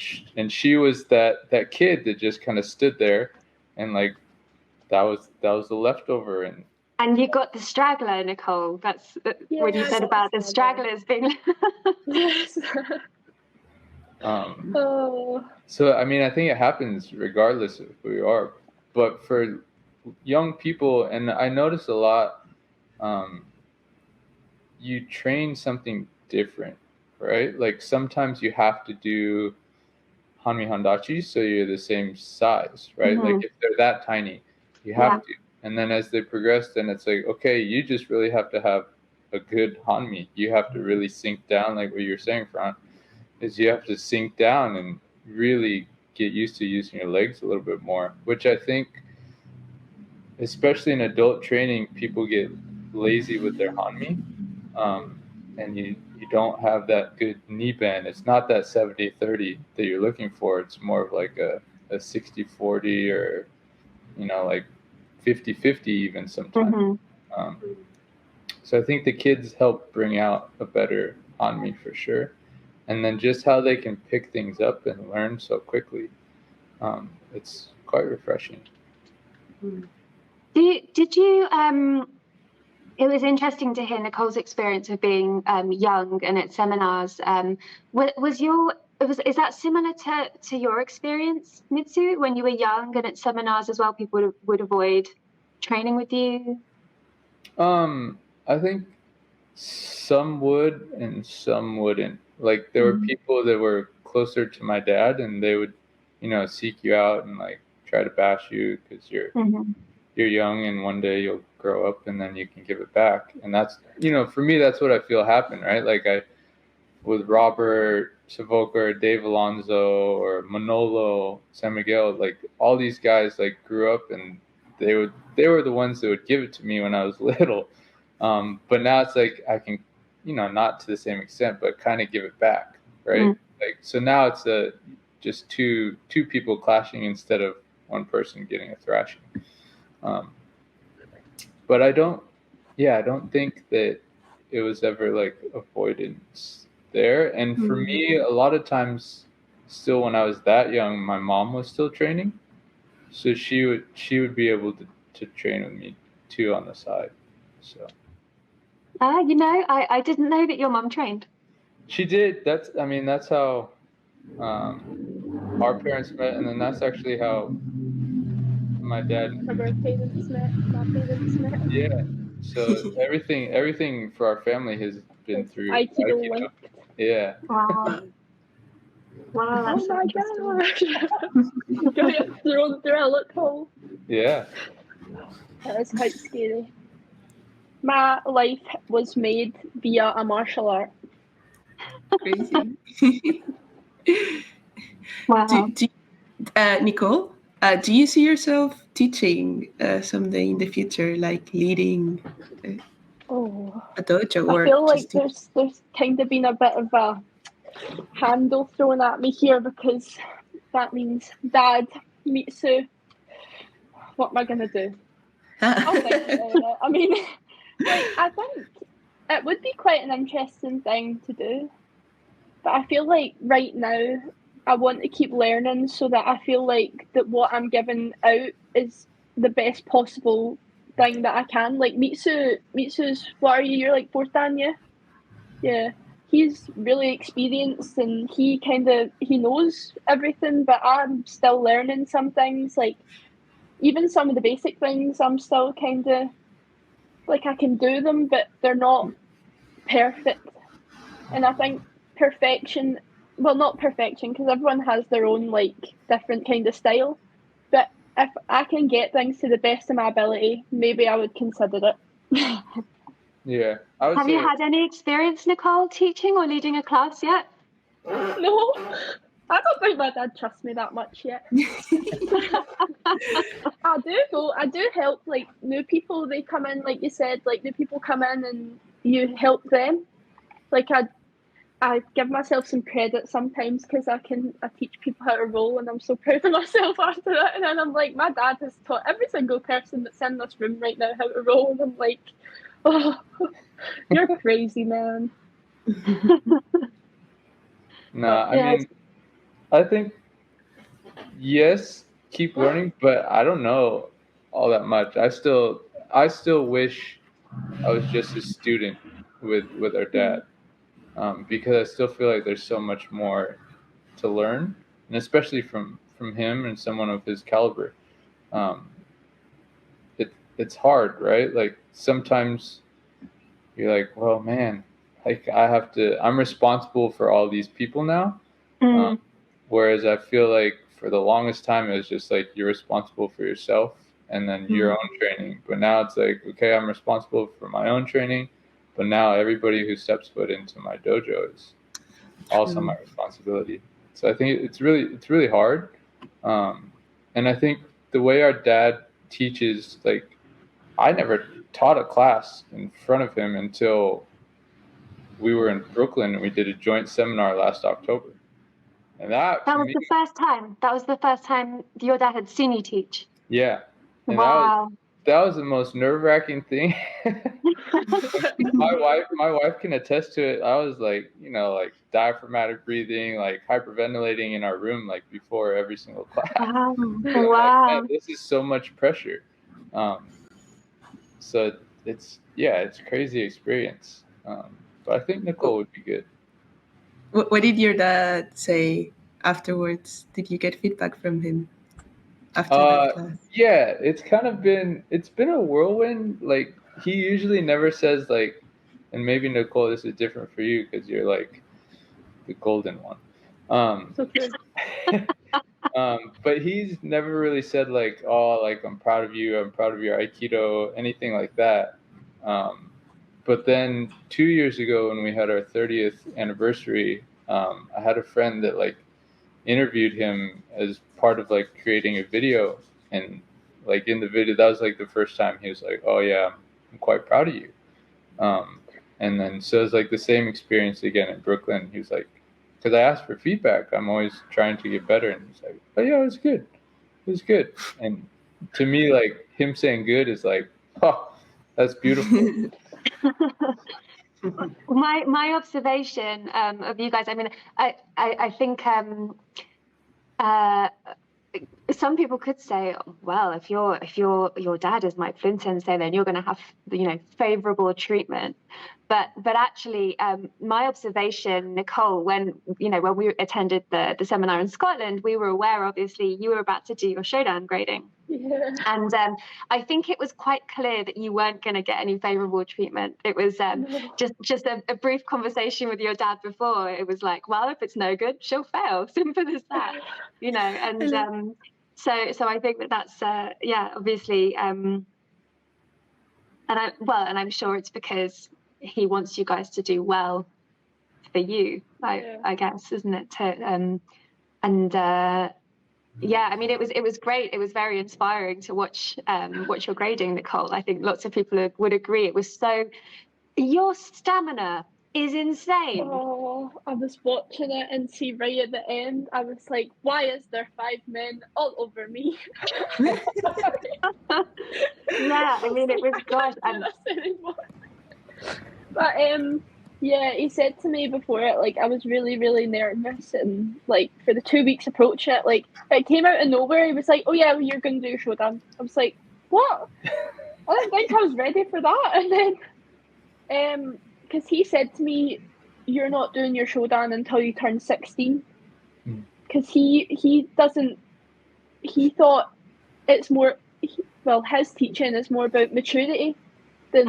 she was that kid that just kind of stood there, and like that was the leftover. And you got the straggler, Nicole. That's what you said about the stragglers being. Yes. So, I mean, I think it happens regardless of who you are. But for young people, and I notice a lot, you train something different, right? Like sometimes you have to do Hanmi Handachi, so you're the same size, right? Like if they're that tiny, you have to. And then as they progress, then it's like, okay, you just really have to have a good Hanmi. You have to really sink down, like what you're saying, Fran, is you have to sink down and really get used to using your legs a little bit more, which I think, especially in adult training, people get lazy with their Hanmi, and you don't have that good knee bend. It's not that 70-30 that you're looking for. It's more of like a 60-40 or, like 50-50 even sometimes. So I think the kids help bring out a better Hanmi for sure. And then just how they can pick things up and learn so quickly. It's quite refreshing. Did you? It was interesting to hear Nicole's experience of being young and at seminars. Is that similar to your experience, Mitsu, when you were young and at seminars as well? People would avoid training with you. I think some would and some wouldn't. Like there were people that were closer to my dad, and they would, seek you out and like try to bash you because you're young, and one day you'll grow up and then you can give it back. And that's, for me, that's what I feel happened, right? Like with Robert Savoca or Dave Alonso or Manolo San Miguel, like all these guys like grew up and they were the ones that would give it to me when I was little. But now it's like I can, not to the same extent, but kind of give it back, right? Like so now it's just two people clashing instead of one person getting a thrashing. But I don't think that it was ever like avoidance there. And for me, a lot of times, still when I was that young, my mom was still training, so she would be able to train with me too on the side. So. I didn't know that your mom trained. She did. That's how our parents met, and then that's actually how my dad. Our parents met. My parents met. Yeah. So everything for our family has been through Aikido link. Yeah. Wow. Wow, that's Oh my god! Got thrown through a loophole. Yeah. That is quite scary. My life was made via a martial art. Crazy. wow. Nicole, do you see yourself teaching someday in the future, like leading a dojo? I feel like there's kind of been a bit of a handle thrown at me here because that means Dad, Mitsu. What am I gonna do? I'll think about it. I mean, I think it would be quite an interesting thing to do, but I feel like right now I want to keep learning so that I feel like that what I'm giving out is the best possible thing that I can. Like Mitsu's, what are you? You're like fourth dan, yeah? Yeah. He's really experienced and he knows everything, but I'm still learning some things. Like even some of the basic things, I'm still kind of like I can do them, but they're not perfect. And I think perfection, well, not perfection, because everyone has their own like different kind of style. But if I can get things to the best of my ability, maybe I would consider it. Yeah. Have you had any experience, Nicole, teaching or leading a class yet? No, I don't think my dad trusts me that much yet. I do help like new people. They come in, like you said, like new people come in and you help them. Like I give myself some credit sometimes because I teach people how to roll and I'm so proud of myself after that. And then I'm like, my dad has taught every single person that's in this room right now how to roll. And I'm like, oh, you're crazy, man. No, I mean, I think, yes, keep learning, but I don't know all that much. I still wish I was just a student with our dad, because I still feel like there's so much more to learn, and especially from him and someone of his caliber. It's hard, right? Like sometimes you're like, well, man, like I'm responsible for all these people now. Whereas I feel like for the longest time, it was just like you're responsible for yourself and then your own training. But now it's like, okay, I'm responsible for my own training, but now everybody who steps foot into my dojo is also my responsibility. So I think it's really hard. And I think the way our dad teaches, like, I never taught a class in front of him until we were in Brooklyn and we did a joint seminar last October. And that was the first time. That was the first time your dad had seen you teach. Yeah. And wow. That was the most nerve-wracking thing. My wife can attest to it. I was like, like diaphragmatic breathing, like hyperventilating in our room, like before every single class. Wow. Like, man, this is so much pressure. So it's crazy experience. But I think Nicole would be good. What did your dad say afterwards? Did you get feedback from him after that class? Yeah, it's been a whirlwind. Like he usually never says like, and maybe Nicole, this is different for you because you're like the golden one. But he's never really said like, oh, like I'm proud of you, I'm proud of your Aikido, anything like that. But then 2 years ago, when we had our 30th anniversary, I had a friend that like interviewed him as part of like creating a video, and like in the video, that was like the first time he was like, "Oh yeah, I'm quite proud of you." And then so it's like the same experience again in Brooklyn. He was like, because I asked for feedback, I'm always trying to get better, and he's like, "Oh yeah, it was good, it was good." And to me, like him saying good is like, "Oh, that's beautiful." My observation of you guys, I mean, I think some people could say, well, if your dad is Mike Flynn Sensei, then you're going to have, favorable treatment. But actually, my observation, Nicole, when we attended the seminar in Scotland, we were aware, obviously, you were about to do your Shodan grading. Yeah. And I think it was quite clear that you weren't going to get any favorable treatment. It was just a brief conversation with your dad before. It was like, well, if it's no good, she'll fail. Simple as that, And so I think that's obviously, and I'm sure it's because he wants you guys to do well for you, I guess, isn't it? I mean, it was great. It was very inspiring to watch your grading, Nicole. I think lots of people would agree. It was so. Your stamina is insane. Oh, I was watching it and see right at the end, I was like, why is there 5 men all over me? Yeah, I mean, it was gosh. But yeah, he said to me before it, like, I was really, really nervous, and like for the 2 weeks approaching it, like it came out of nowhere. He was like, "Oh yeah, well, you're gonna do your Shodan." I was like, "What?" I didn't think I was ready for that. And then, because he said to me, "You're not doing your Shodan until you turn 16," because he thought it's more. His teaching is more about maturity than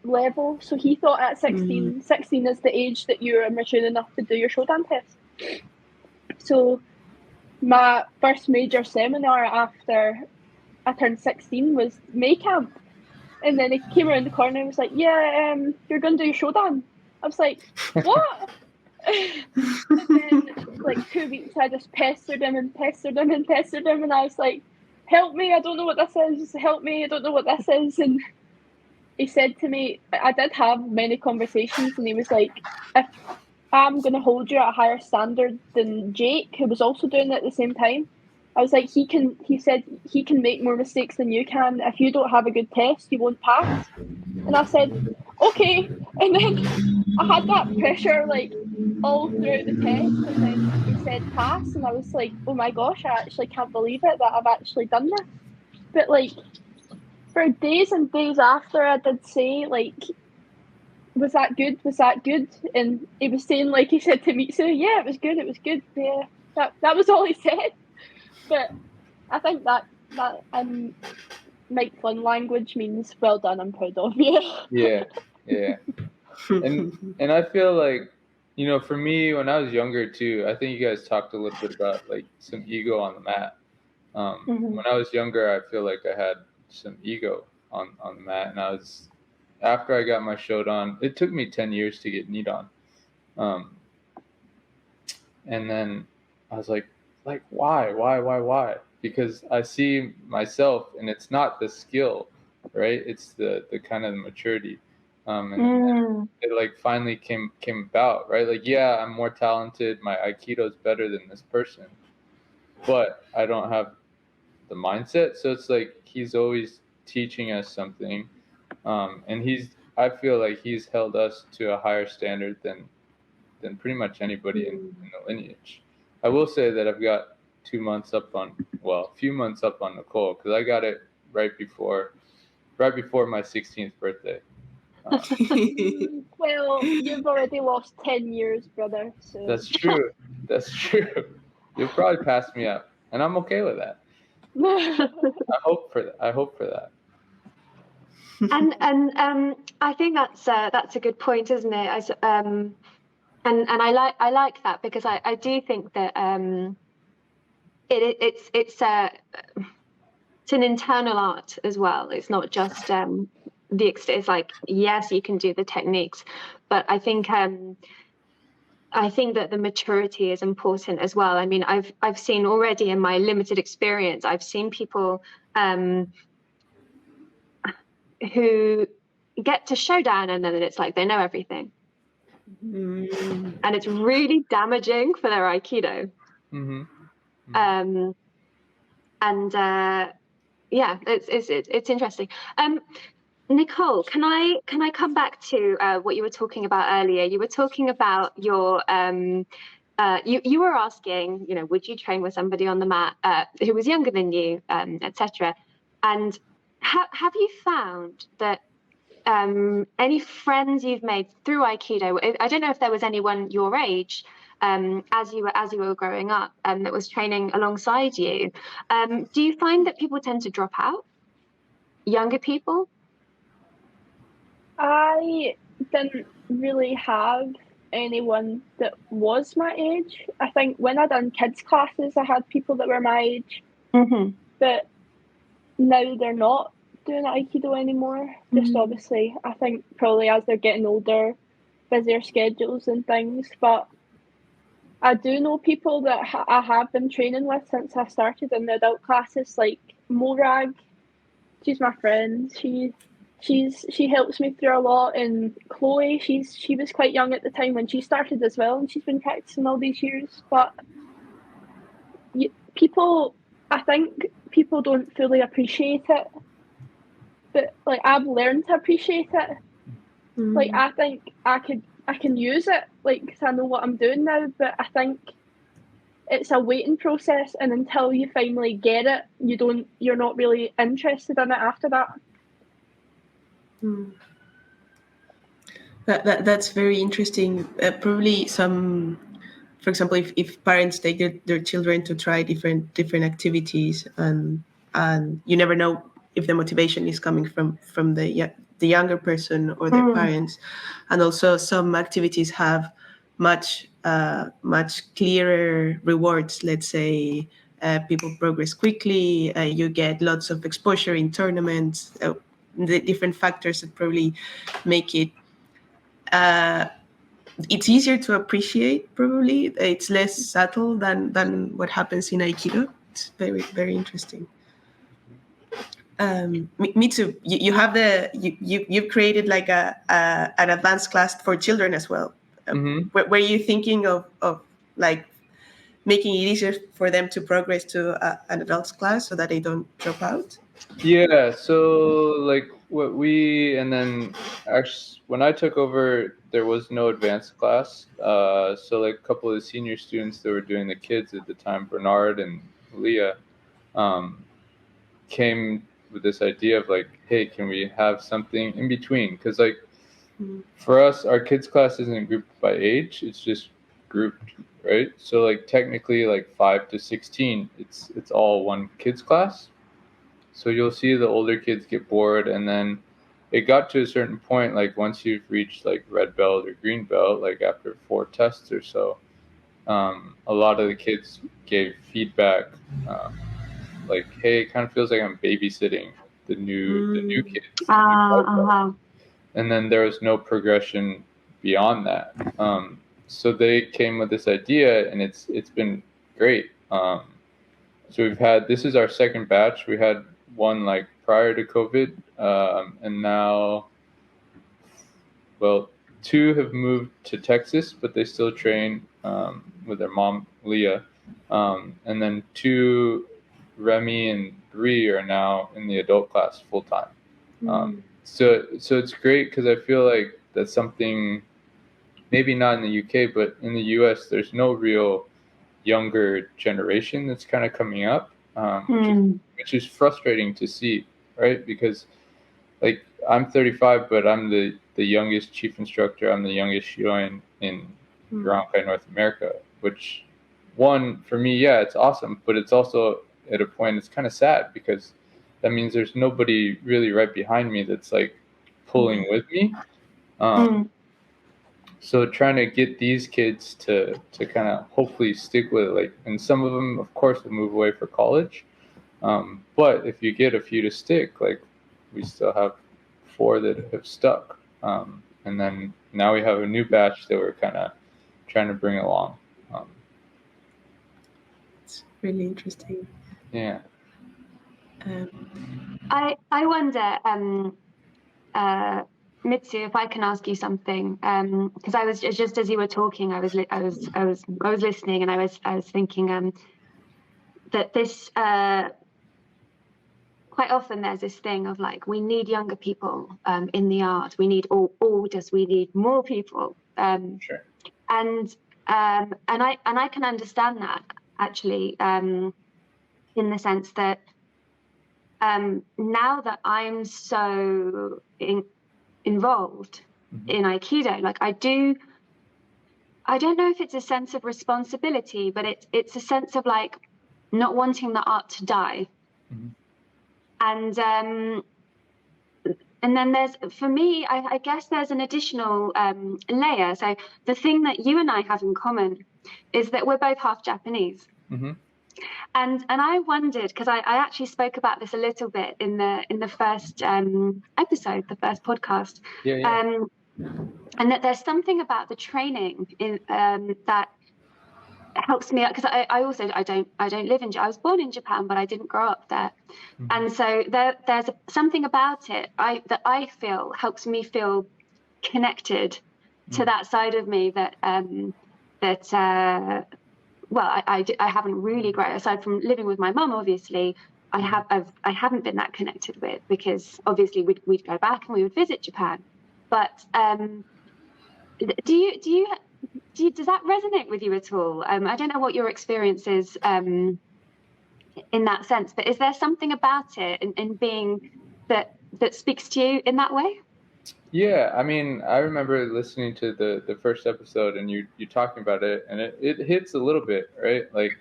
level. So he thought at 16 is the age that you're mature enough to do your Shodan test. So my first major seminar after I turned 16 was May camp. And then he came around the corner and was like, "Yeah, you're going to do your Shodan." I was like, "What?" And then, like 2 weeks, I just pestered him. And I was like, "Help me, I don't know what this is. Help me, I don't know what this is." And he said to me, I did have many conversations, and he was like, "If I'm going to hold you at a higher standard than Jake, who was also doing it at the same time," I was like, he said he can make more mistakes than you can. If you don't have a good test, you won't pass. And I said, okay. And then I had that pressure like all throughout the test, and then he said pass, and I was like, oh my gosh, I actually can't believe it that I've actually done this. But like for days and days after, I did say like, was that good? And he was saying, like he said to Mitsu, yeah, it was good. Yeah, that was all he said. But I think that Mike Flynn language means well done, I'm proud of you. Yeah. And I feel like, for me, when I was younger too, I think you guys talked a little bit about like some ego on the mat. When I was younger, I feel like I had some ego on the mat, and after I got my Shodan, it took me 10 years to get Nidan. And then I was like, why? Because I see myself, and it's not the skill, right? It's the kind of maturity. And it like finally came about, right? Like, yeah, I'm more talented. My Aikido is better than this person, but I don't have the mindset. So it's like he's always teaching us something, and I feel like he's held us to a higher standard than pretty much anybody in the lineage. I will say that I've got a few months up on Nicole, because I got it right before my 16th birthday. Well, you've already lost 10 years, brother. So. That's true. You'll probably pass me up, and I'm okay with that. I hope for that. And I think that's a good point, isn't it? And I like that, because I do think that it's an internal art as well. It's not just it's like, yes, you can do the techniques, but I think that the maturity is important as well. I mean, I've seen already in my limited experience, I've seen people who get to showdown and then it's like they know everything. And it's really damaging for their Aikido. Yeah, it's interesting. Nicole, can I come back to what you were talking about earlier? You were talking about your you were asking, you know, would you train with somebody on the mat who was younger than you, etc. And have you found that any friends you've made through Aikido? I don't know if there was anyone your age as you were growing up that was training alongside you. Do you find that people tend to drop out? Younger people? I didn't really have anyone that was my age. I think when I done kids classes, I had people that were my age, but now they're not doing Aikido anymore. Just obviously, I think probably as they're getting older, busier schedules and things. But I do know people that I have been training with since I started in the adult classes, like Morag. She's my friend. She helps me through a lot, and Chloe, she was quite young at the time when she started as well, and she's been practicing all these years. But I think people don't fully appreciate it, but like I've learned to appreciate it. Like I think I can use it, like, because I know what I'm doing now, but I think it's a waiting process, and until you finally get it, you're not really interested in it after that. That's very interesting. Probably some, for example, if parents take their children to try different activities, and you never know if the motivation is coming from the younger person or their parents, and also some activities have much clearer rewards. Let's say people progress quickly. You get lots of exposure in tournaments. The different factors that probably make it. It's easier to appreciate. Probably it's less subtle than what happens in Aikido. It's very, very interesting. Me too. You have you've created like an advanced class for children as well. Were you thinking of like making it easier for them to progress to an adults class so that they don't drop out? Yeah, so like and then actually when I took over, there was no advanced class. So like a couple of the senior students that were doing the kids at the time, Bernard and Leah, came with this idea of like, hey, can we have something in between? Because like for us, our kids class isn't grouped by age; it's just grouped, right? So like technically, like 5 to 16, it's all one kids class. So you'll see the older kids get bored, and then it got to a certain point, like once you've reached like red belt or green belt, like after 4 tests or so, a lot of the kids gave feedback, like, hey, it kind of feels like I'm babysitting the new kids. And then there was no progression beyond that. So they came with this idea, and it's been great. So this is our second batch. We had one like prior to COVID, and now, well, 2 have moved to Texas, but they still train with their mom, Leah. And then 2, Remy and Bree, are now in the adult class full time. So it's great because I feel like that's something, maybe not in the UK, but in the US, there's no real younger generation that's kind of coming up, which is frustrating to see, right? Because like I'm 35, but I'm the youngest chief instructor. I'm the youngest Shioin in Rankai, North America, which for me, yeah, it's awesome, but it's also at a point it's kind of sad because that means there's nobody really right behind me that's like pulling with me. So trying to get these kids to kind of hopefully stick with it, like, and some of them, of course, will move away for college. But if you get a few to stick, like we still have before that have stuck. And then now we have a new batch that we're kind of trying to bring along. It's really interesting. Yeah. I wonder, Mitsu, if I can ask you something, because I was just as you were talking, I was listening, and I was thinking that this quite often there's this thing of like, we need younger people in the art. We need we need more people. Sure. And I can understand that actually, in the sense that now that I'm so involved in Aikido, like I don't know if it's a sense of responsibility, but it's a sense of like not wanting the art to die. And then there's, for me, I guess there's an additional layer. So the thing that you and I have in common is that we're both half Japanese. And I wondered, because I actually spoke about this a little bit in the first episode, the first podcast, and that there's something about the training in that helps me, because I also don't live in, I was born in Japan, but I didn't grow up there. And so there's something about it that I feel helps me feel connected to that side of me that well, I haven't really grown, aside from living with my mum, obviously. I haven't been that connected with, because obviously we'd go back and we would visit Japan. But does that resonate with you at all? I don't know what your experience is in that sense, but is there something about it in being that speaks to you in that way? Yeah, I mean, I remember listening to the first episode and you talking about it, and it hits a little bit, right? Like,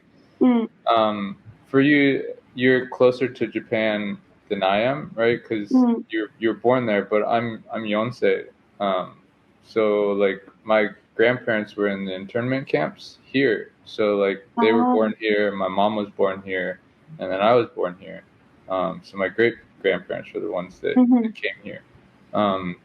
for you, you're closer to Japan than I am, right? Because you're born there, but I'm Yonsei. So like my grandparents were in the internment camps here, so like they were born here. My mom was born here, and then I was born here. So my great grandparents were the ones that came here.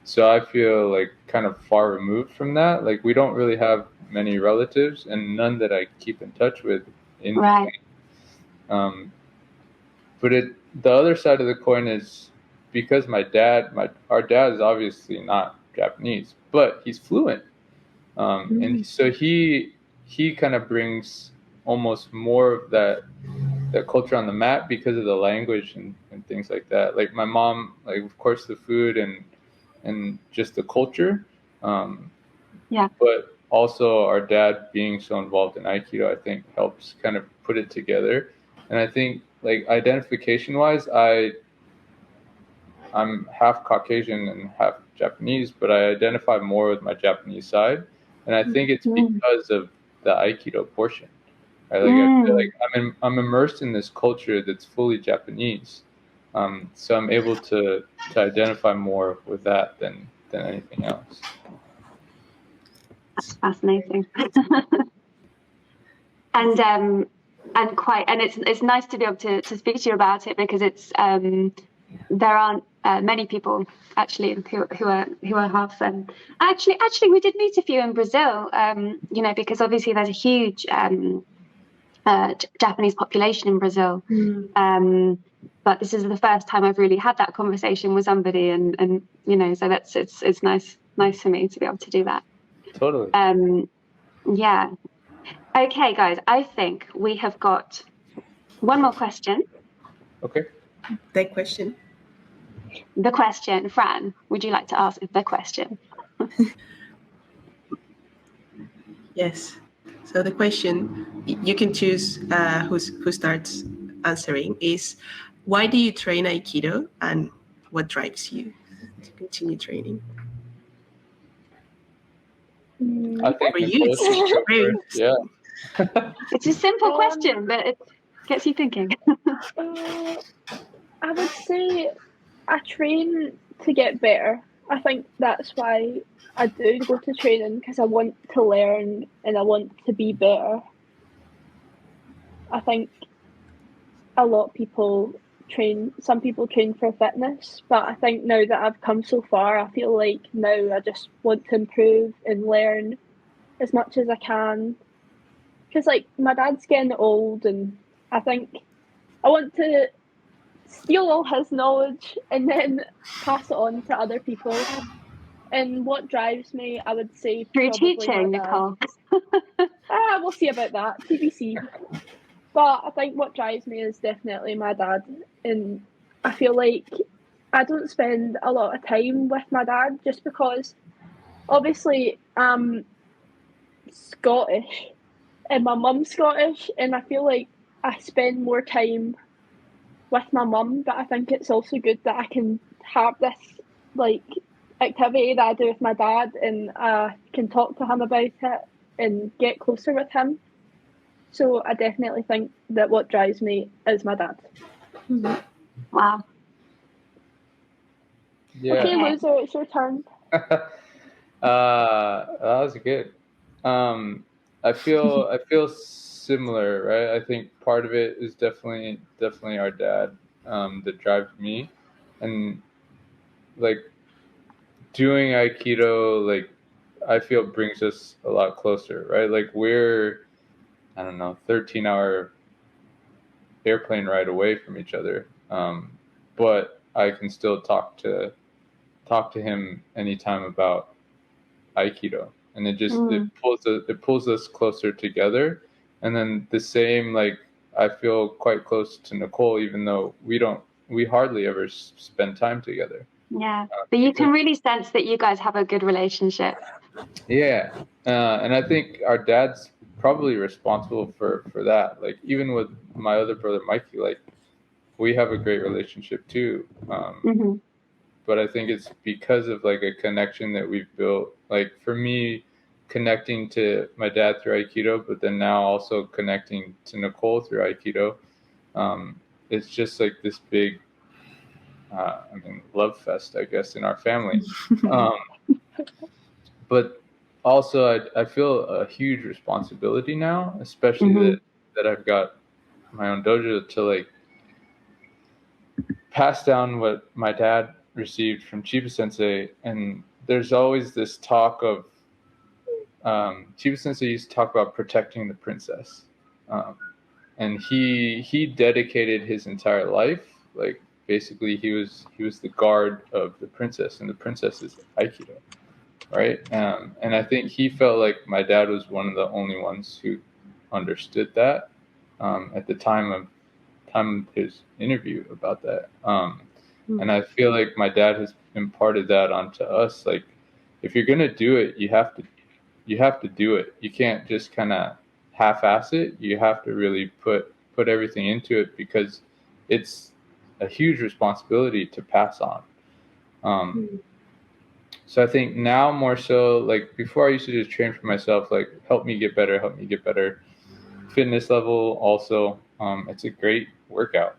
So I feel like kind of far removed from that. Like we don't really have many relatives, and none that I keep in touch with in Japan. But the other side of the coin is, because our dad is obviously not Japanese, but he's fluent, and so he kind of brings almost more of that culture on the mat because of the language and things like that. Like my mom, like of course the food and just the culture, but also our dad being so involved in Aikido, I think helps kind of put it together. And I think like identification wise, I'm half Caucasian and half Japanese, but I identify more with my Japanese side, and I think it's because of the Aikido portion. Right? Like I feel like I'm immersed in this culture that's fully Japanese, so I'm able to identify more with that than anything else. That's fascinating. And it's nice to be able to speak to you about it, because it's there aren't many people actually who are half. Actually, we did meet a few in Brazil. Because obviously there's a huge Japanese population in Brazil. But this is the first time I've really had that conversation with somebody, and so it's nice for me to be able to do that. Totally. Yeah. Okay, guys, I think we have got one more question. Okay. The question. The question, Fran, would you like to ask the question? Yes. So the question, you can choose who starts answering, is why do you train Aikido, and what drives you to continue training? I think for you, yeah. It's a simple question, but it gets you thinking. I would say I train to get better. I think that's why I do go to training, because I want to learn and I want to be better. I think a lot of people some people train for fitness, but I think now that I've come so far, I feel like now I just want to improve and learn as much as I can. Because like my dad's getting old, and I think I want to steal all his knowledge and then pass it on to other people. And what drives me, I would say, Through probably teaching, my dad. Nicole. We'll see about that, TBC. But I think what drives me is definitely my dad. And I feel like I don't spend a lot of time with my dad just because obviously I'm Scottish and my mum's Scottish, and I feel like I spend more time with my mum, but I think it's also good that I can have this like activity that I do with my dad, and I can talk to him about it and get closer with him. So I definitely think that what drives me is my dad. Wow. Yeah. Okay, loser, it's your turn. That was good. I feel similar, right? I think part of it is definitely our dad that drives me, and like doing Aikido, like I feel brings us a lot closer, right? Like we're, I don't know, 13-hour airplane ride away from each other, but I can still talk to him anytime about Aikido, and it pulls us closer together. And then the same, like I feel quite close to Nicole, even though we hardly ever spend time together. Yeah, but you can really sense that you guys have a good relationship. Yeah, and I think our dad's probably responsible for that. Like even with my other brother Mikey, like we have a great relationship too. But I think it's because of like a connection that we've built. Like for me, connecting to my dad through Aikido, but then now also connecting to Nicole through Aikido. It's just like this big, love fest, I guess, in our family. But also, I feel a huge responsibility now, especially that I've got my own dojo, to like pass down what my dad received from Chiba Sensei. And there's always this talk of Chiba Sensei used to talk about protecting the princess, and he dedicated his entire life, like basically he was the guard of the princess, and the princess is Aikido, right? And I think he felt like my dad was one of the only ones who understood that at the time of his interview about that. And I feel like my dad has imparted that onto us. Like, if you're gonna do it, you have to do it. You can't just kind of half-ass it. You have to really put everything into it, because it's a huge responsibility to pass on. So I think now more so, like before I used to just train for myself, like help me get better. Fitness level also, it's a great workout.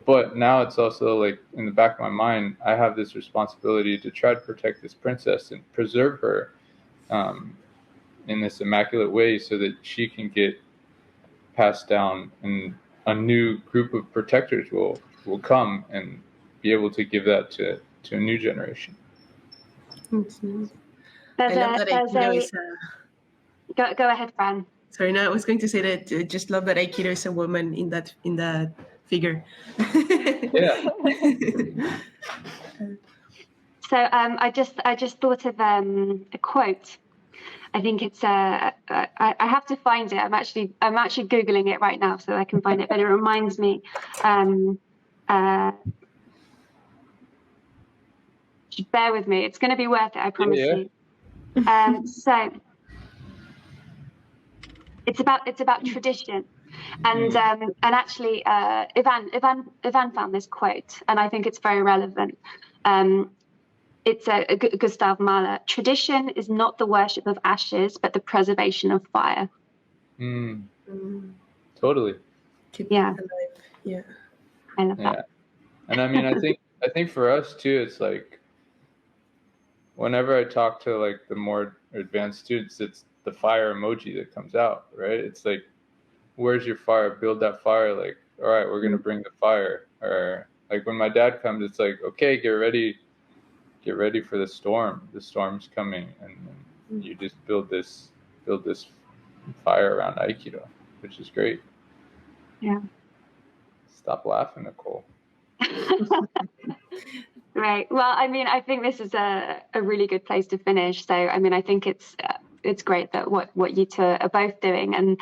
But now it's also like in the back of my mind, I have this responsibility to try to protect this princess and preserve her in this immaculate way, so that she can get passed down, and a new group of protectors will come and be able to give that to a new generation. I love that Aikido is Go ahead, Fran. Sorry, no, I was going to say that I just love that Aikido is a woman in that figure. Yeah. So I just thought of a quote. I think it's I have to find it. I'm actually Googling it right now so I can find it, but it reminds me. Just bear with me. It's going to be worth it, I promise you. So it's about tradition, and actually Ivan found this quote, and I think it's very relevant. It's a Gustav Mahler. Tradition is not the worship of ashes, but the preservation of fire. Totally. Keep Yeah. alive. Yeah. I love that. And I mean, I think for us too, it's like whenever I talk to like the more advanced students, it's the fire emoji that comes out, right? It's like, where's your fire? Build that fire. Like, all right, we're gonna bring the fire. Or like when my dad comes, it's like, okay, get ready for the storm. The storm's coming, and you just build this fire around Aikido, which is great. Yeah. Stop laughing, Nicole. Right. Well, I mean, I think this is a really good place to finish. So, I mean, I think it's great that what you two are both doing, and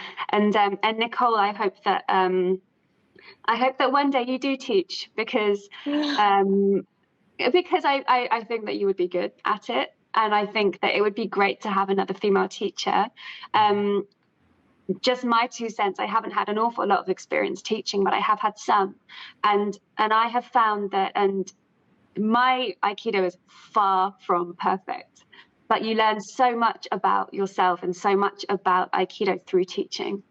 Nicole, I hope that one day you do teach, because I think that you would be good at it, and I think that it would be great to have another female teacher. Just my 2 cents, I haven't had an awful lot of experience teaching, but I have had some, and I have found that, and my Aikido is far from perfect, but you learn so much about yourself and so much about Aikido through teaching.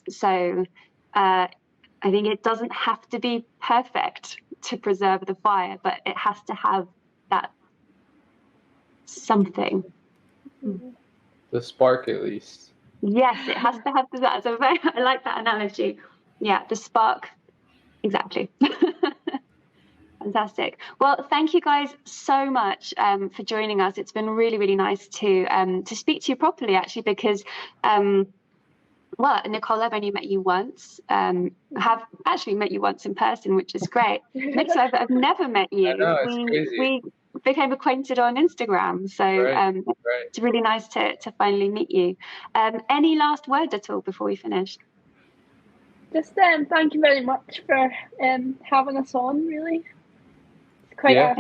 So I think it doesn't have to be perfect to preserve the fire, but it has to have that something. The spark, at least. Yes, it has to have that. So I like that analogy. Yeah, the spark. Exactly. Fantastic. Well, thank you guys so much for joining us. It's been really, really nice to speak to you properly, actually, because well, Nicole, I've only met you once. Have actually met you once in person, which is great. Nick, I've never met you. I know, it's crazy. We became acquainted on Instagram, so right. It's really nice to finally meet you. Any last words at all before we finish? Just thank you very much for having us on. Really, it's quite a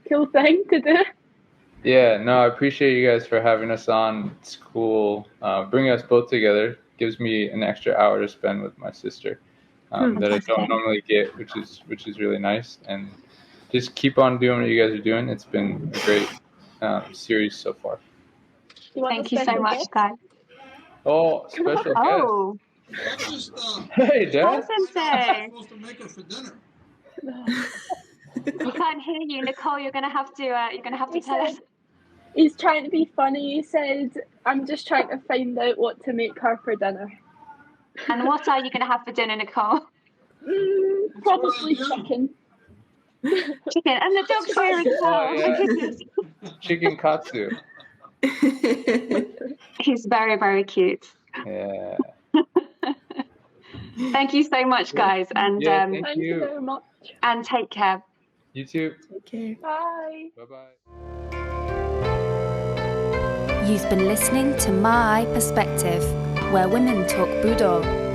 cool thing to do. Yeah, no, I appreciate you guys for having us on. It's cool. Bringing us both together gives me an extra hour to spend with my sister that I don't normally get, which is really nice. And just keep on doing what you guys are doing. It's been a great series so far. Thank you so much, guys. Oh, special guest. Hey, Dad. Sensei. I'm supposed to make us for dinner. We can't hear you, Nicole. You're gonna have to tell us. He's trying to be funny. He said, "I'm just trying to find out what to make her for dinner." And what are you gonna have for dinner, Nicole? Probably chicken. Chicken, and the dog's here as well. Oh, yeah. Goodness. Chicken katsu. He's very, very cute. Yeah. Thank you so much, guys, and thank you very much. And take care. You too. Take care. Bye. Bye-bye. You've been listening to Maai Perspective, where women talk Budo.